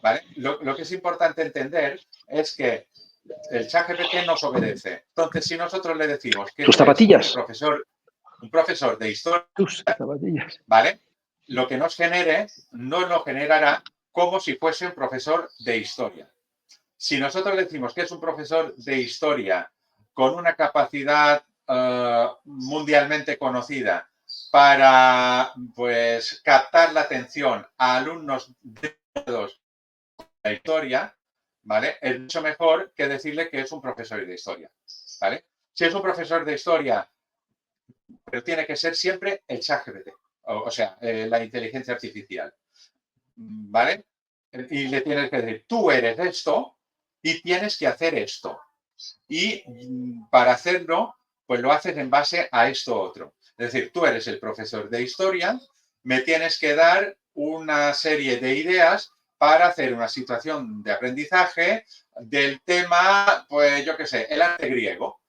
¿Vale? Lo que es importante entender es que el ChatGPT nos obedece. Entonces, si nosotros le decimos que es un profesor de historia, ¿vale? Lo que nos genere no lo generará como si fuese un profesor de historia. Si nosotros le decimos que es un profesor de historia con una capacidad mundialmente conocida para, pues, captar la atención a alumnos de la historia, ¿vale? Es mucho mejor que decirle que es un profesor de historia, ¿vale? Si es un profesor de historia, pero tiene que ser siempre el ChatGPT, o sea, la inteligencia artificial, ¿vale? Y le tienes que decir, tú eres esto y tienes que hacer esto. Y para hacerlo, pues lo haces en base a esto otro. Es decir, tú eres el profesor de historia, me tienes que dar una serie de ideas para hacer una situación de aprendizaje del tema, pues yo qué sé, el arte griego,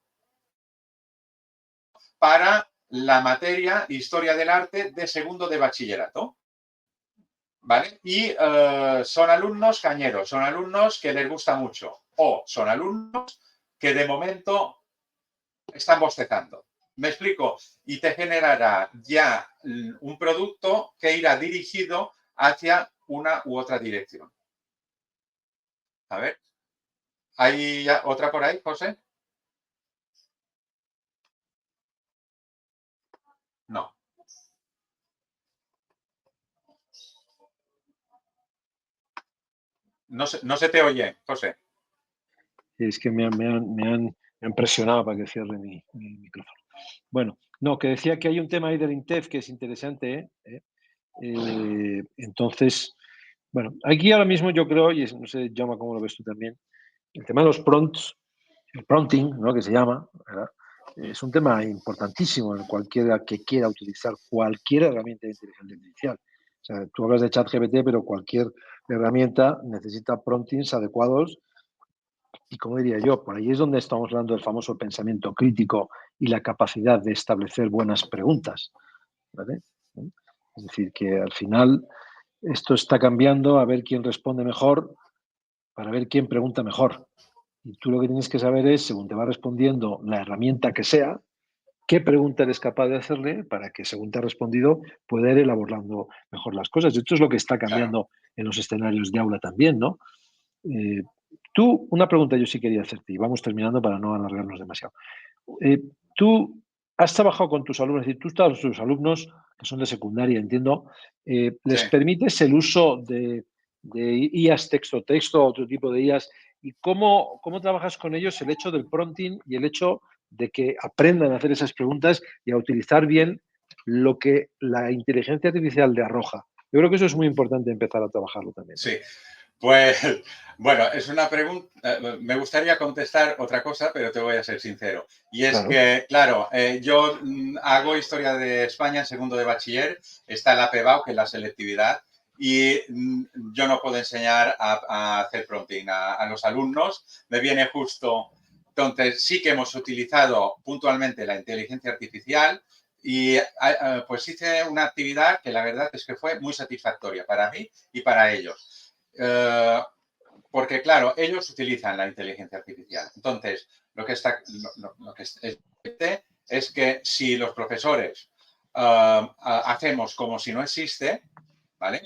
para la materia Historia del Arte de segundo de bachillerato. ¿Vale? Y son alumnos cañeros, son alumnos que les gusta mucho o son alumnos que de momento están bostezando. ¿Me explico? Y te generará ya un producto que irá dirigido hacia una u otra dirección. A ver. ¿Hay otra por ahí, José? No. No se te oye, José. Es que me han presionado para que cierre mi micrófono. Bueno, no, que decía que hay un tema ahí del INTEF que es interesante. Entonces, bueno, aquí ahora mismo yo creo, y no sé, Jaume, cómo lo ves tú también, el tema de los prompts, el prompting, ¿no? Que se llama, ¿verdad? Es un tema importantísimo en cualquiera que quiera utilizar cualquier herramienta de inteligencia artificial. O sea, tú hablas de ChatGPT, pero cualquier herramienta necesita promptings adecuados. Y como diría yo, por ahí es donde estamos hablando del famoso pensamiento crítico y la capacidad de establecer buenas preguntas, ¿vale? Es decir, que al final esto está cambiando a ver quién responde mejor para ver quién pregunta mejor. Y tú lo que tienes que saber es, según te va respondiendo la herramienta que sea, qué pregunta eres capaz de hacerle para que, según te ha respondido, pueda ir elaborando mejor las cosas. Esto es lo que está cambiando en los escenarios de aula también, ¿no? Tú, una pregunta yo sí quería hacerte, y vamos terminando para no alargarnos demasiado. Tú has trabajado con tus alumnos, es decir, tú estás tus alumnos, que son de secundaria, entiendo, ¿les Sí. permites el uso de IAs texto-texto, otro tipo de IAs? ¿Y cómo trabajas con ellos el hecho del prompting y el hecho de que aprendan a hacer esas preguntas y a utilizar bien lo que la inteligencia artificial le arroja? Yo creo que eso es muy importante empezar a trabajarlo también, ¿no? Sí, pues bueno, es una pregunta, me gustaría contestar otra cosa, pero te voy a ser sincero. Y es Claro. que, claro, yo hago historia de España en segundo de bachiller, está la PEBAU, que es la selectividad, y yo no puedo enseñar a hacer prompting a los alumnos, me viene justo. Entonces, sí que hemos utilizado puntualmente la inteligencia artificial y pues hice una actividad que la verdad es que fue muy satisfactoria para mí y para ellos. Porque, claro, ellos utilizan la inteligencia artificial. Entonces, lo que es que si los profesores hacemos como si no existe, ¿vale?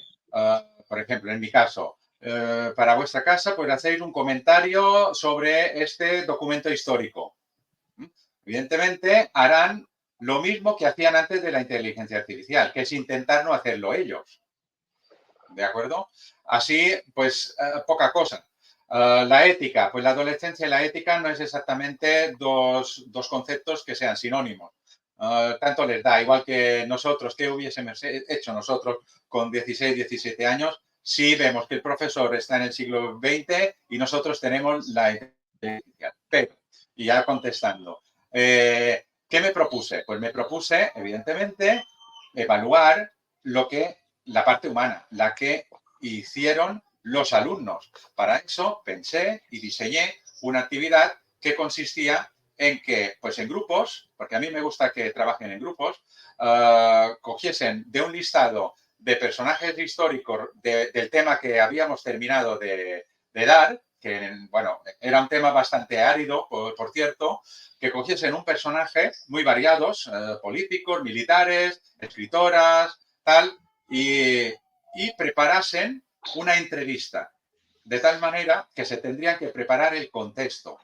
Por ejemplo, en mi caso, para vuestra casa, pues hacéis un comentario sobre este documento histórico. Evidentemente, harán lo mismo que hacían antes de la inteligencia artificial, que es intentar no hacerlo ellos. ¿De acuerdo? Así, pues, poca cosa. La ética, pues la adolescencia y la ética no es exactamente dos conceptos que sean sinónimos. Tanto les da, igual que nosotros, ¿qué hubiésemos hecho nosotros con 16, 17 años? Si vemos que el profesor está en el siglo XX y nosotros tenemos la inteligencia. Pero, y ya contestando, ¿qué me propuse? Pues me propuse, evidentemente, evaluar la parte humana, la que hicieron los alumnos. Para eso pensé y diseñé una actividad que consistía en que, pues en grupos, porque a mí me gusta que trabajen en grupos, cogiesen de un listado de personajes históricos del tema que habíamos terminado de dar, que, bueno, era un tema bastante árido, por cierto, que cogiesen un personaje muy variados, políticos, militares, escritoras, tal, y preparasen una entrevista, de tal manera que se tendrían que preparar el contexto.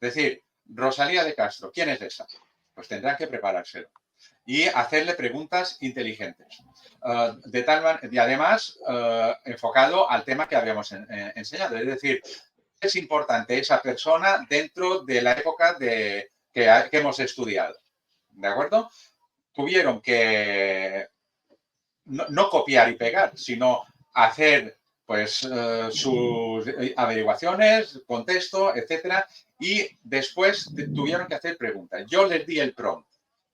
Es decir, Rosalía de Castro, ¿quién es esa? Pues tendrán que preparárselo y hacerle preguntas inteligentes. Y además enfocado al tema que habíamos enseñado. Es decir, es importante esa persona dentro de la época que hemos estudiado. ¿De acuerdo? Tuvieron que no copiar y pegar, sino hacer pues sus averiguaciones, contexto, etcétera, y después tuvieron que hacer preguntas. Yo les di el prompt.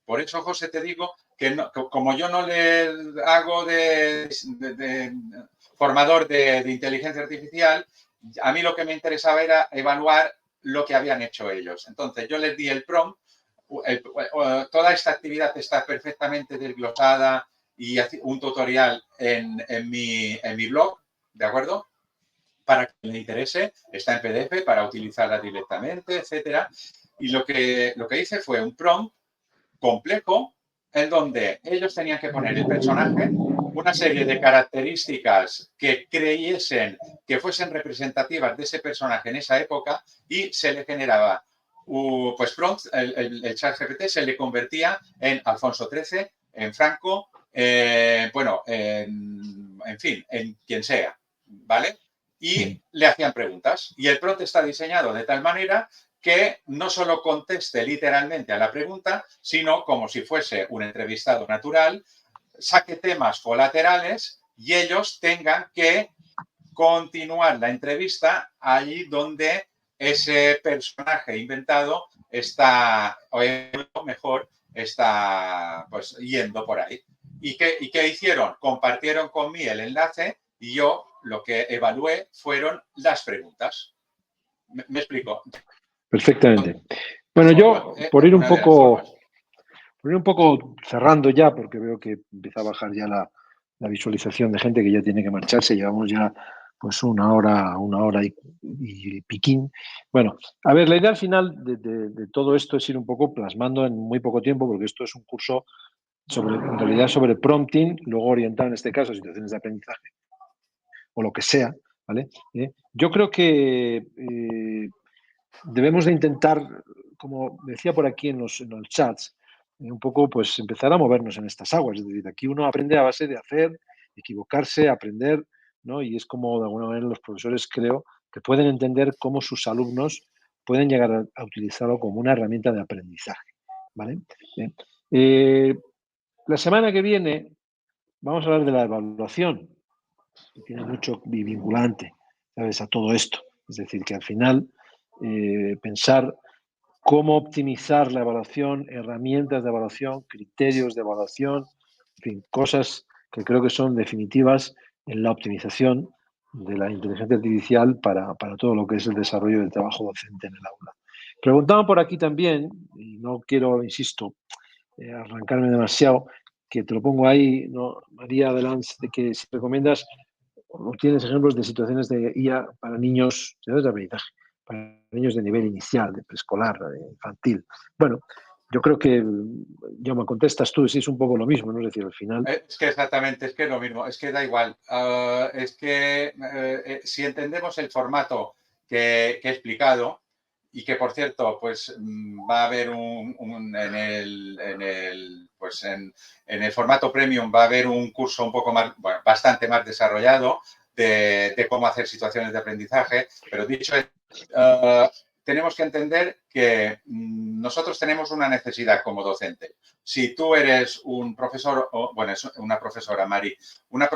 Por eso, José, te digo que como yo no les hago de formador de inteligencia artificial, a mí lo que me interesaba era evaluar lo que habían hecho ellos. Entonces, yo les di el prompt. Toda esta actividad está perfectamente desglosada y un tutorial en mi blog, ¿de acuerdo? Para que le interese, está en PDF para utilizarla directamente, etcétera. Y lo que hice fue un prompt complejo en donde ellos tenían que poner el personaje, una serie de características que creyesen que fuesen representativas de ese personaje en esa época y se le generaba, pues prompt, el ChatGPT se le convertía en Alfonso XIII, en Franco, bueno, en fin, en quien sea, ¿vale? Y le hacían preguntas. Y el prompt está diseñado de tal manera que no solo conteste literalmente a la pregunta, sino como si fuese un entrevistado natural, saque temas colaterales y ellos tengan que continuar la entrevista allí donde ese personaje inventado está, o mejor, está pues yendo por ahí. ¿Y qué hicieron? Compartieron conmigo el enlace y yo lo que evalué fueron las preguntas. ¿Me explico? Perfectamente. Bueno, yo por ir un poco cerrando ya, porque veo que empieza a bajar ya la visualización de gente que ya tiene que marcharse, llevamos ya pues una hora y piquín. Bueno, a ver, la idea al final de todo esto es ir un poco plasmando en muy poco tiempo, porque esto es un curso en realidad sobre prompting, luego orientado en este caso a situaciones de aprendizaje o lo que sea, ¿vale? Yo creo que debemos de intentar, como decía por aquí en los chats, un poco pues empezar a movernos en estas aguas. Es decir, aquí uno aprende a base de hacer, equivocarse, aprender, ¿no? Y es como de alguna manera los profesores creo que pueden entender cómo sus alumnos pueden llegar a utilizarlo como una herramienta de aprendizaje, ¿vale? Bien. La semana que viene vamos a hablar de la evaluación, que tiene mucho vinculante, ¿sabes?, a todo esto. Es decir, que al final pensar cómo optimizar la evaluación, herramientas de evaluación, criterios de evaluación, en fin, cosas que creo que son definitivas en la optimización de la inteligencia artificial para todo lo que es el desarrollo del trabajo docente en el aula. Preguntaban por aquí también, y no quiero, insisto, arrancarme demasiado, que te lo pongo ahí, ¿no? María Adelante, de que si recomiendas o tienes ejemplos de situaciones de IA para niños, de aprendizaje, para niños de nivel inicial, de preescolar, de infantil. Bueno, yo creo que, ya me contestas tú, sí es un poco lo mismo, ¿no? Es decir, al final... Es que exactamente, es que es lo mismo, es que da igual. Es que si entendemos el formato que he explicado, y que, por cierto, pues va a haber en el formato premium va a haber un curso un poco más, bueno, bastante más desarrollado de cómo hacer situaciones de aprendizaje, pero dicho tenemos que entender que nosotros tenemos una necesidad como docente. Si tú eres un profesor, bueno, es una profesora, Mari, una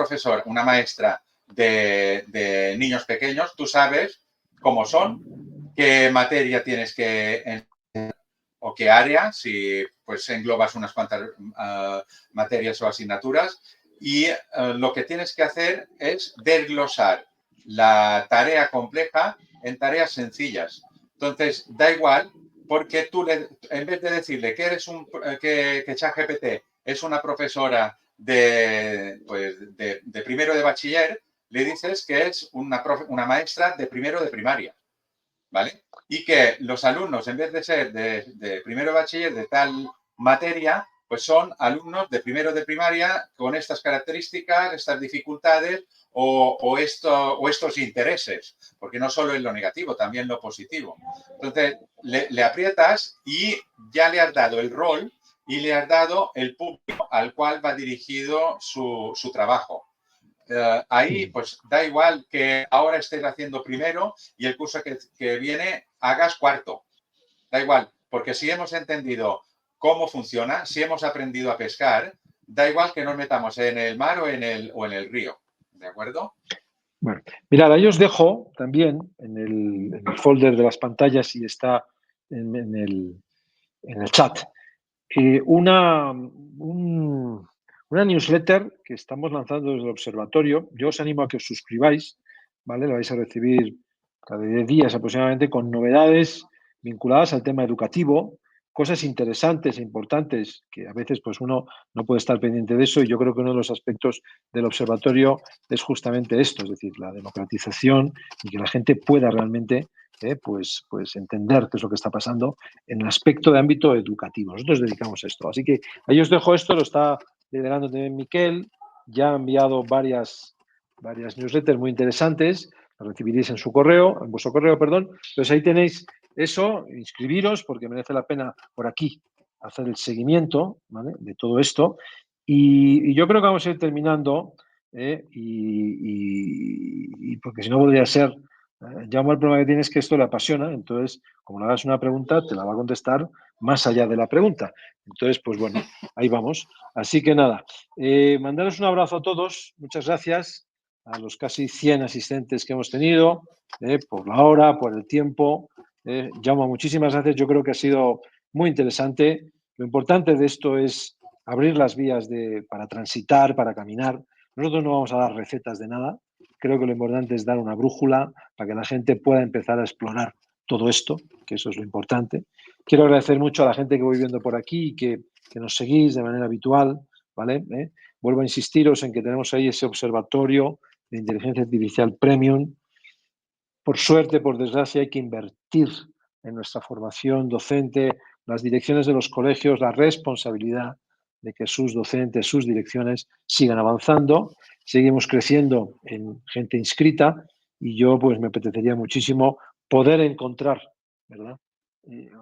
maestra de niños pequeños, tú sabes cómo son, qué materia tienes que enseñar o qué área, si pues englobas unas cuantas materias o asignaturas, y lo que tienes que hacer es desglosar la tarea compleja en tareas sencillas. Entonces, da igual, porque tú, en vez de decirle que eres que ChatGPT es una profesora de primero de bachiller, le dices que es una maestra de primero de primaria, ¿vale? Y que los alumnos, en vez de ser de primero de bachiller de tal materia, pues son alumnos de primero de primaria con estas características, estas dificultades o estos intereses, porque no solo es lo negativo, también lo positivo. Entonces, le aprietas y ya le has dado el rol y le has dado el público al cual va dirigido su trabajo. Ahí, pues da igual que ahora estés haciendo primero y el curso que viene hagas cuarto. Da igual, porque si hemos entendido cómo funciona, si hemos aprendido a pescar, da igual que nos metamos en el mar o en el río. ¿De acuerdo? Bueno, mirad, ahí os dejo también en el folder de las pantallas y está en el chat una newsletter que estamos lanzando desde el observatorio. Yo os animo a que os suscribáis, ¿vale? La vais a recibir cada 10 días aproximadamente con novedades vinculadas al tema educativo, cosas interesantes e importantes que a veces pues uno no puede estar pendiente de eso, y yo creo que uno de los aspectos del observatorio es justamente esto, es decir, la democratización y que la gente pueda realmente pues entender qué es lo que está pasando en el aspecto de ámbito educativo. Nosotros dedicamos a esto. Así que ahí os dejo esto, lo está liderando también Miquel, ya ha enviado varias newsletters muy interesantes, las recibiréis en vuestro correo, perdón. Entonces ahí tenéis eso, inscribiros porque merece la pena por aquí hacer el seguimiento, ¿vale?, de todo esto. Y yo creo que vamos a ir terminando, y porque si no podría ser... Jaume, el problema que tiene es que esto le apasiona, entonces, como le hagas una pregunta, te la va a contestar más allá de la pregunta. Entonces, pues bueno, ahí vamos. Así que nada, mandaros un abrazo a todos, muchas gracias a los casi 100 asistentes que hemos tenido, por la hora, por el tiempo. Jaume, muchísimas gracias, yo creo que ha sido muy interesante. Lo importante de esto es abrir las vías para transitar, para caminar. Nosotros no vamos a dar recetas de nada. Creo que lo importante es dar una brújula para que la gente pueda empezar a explorar todo esto, que eso es lo importante. Quiero agradecer mucho a la gente que voy viendo por aquí y que nos seguís de manera habitual, ¿vale? Vuelvo a insistiros en que tenemos ahí ese observatorio de inteligencia artificial premium. Por suerte, por desgracia, hay que invertir en nuestra formación docente, las direcciones de los colegios, la responsabilidad de que sus docentes, sus direcciones sigan avanzando. Seguimos creciendo en gente inscrita y yo pues me apetecería muchísimo poder encontrar, ¿verdad?,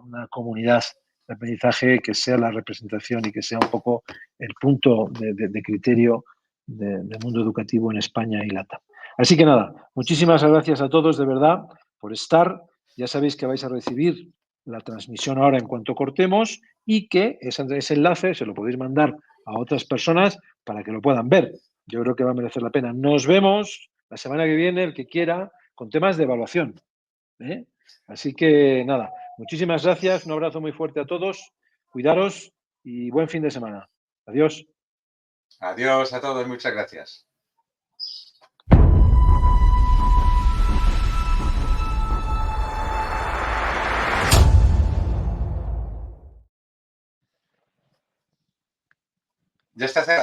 una comunidad de aprendizaje que sea la representación y que sea un poco el punto de criterio del mundo educativo en España y LATAM. Así que nada, muchísimas gracias a todos de verdad por estar. Ya sabéis que vais a recibir la transmisión ahora en cuanto cortemos y que ese enlace se lo podéis mandar a otras personas para que lo puedan ver. Yo creo que va a merecer la pena. Nos vemos la semana que viene, el que quiera, con temas de evaluación, ¿eh? Así que nada, muchísimas gracias, un abrazo muy fuerte a todos, cuidaros y buen fin de semana. Adiós. Adiós a todos, muchas gracias. Ya está cerrado.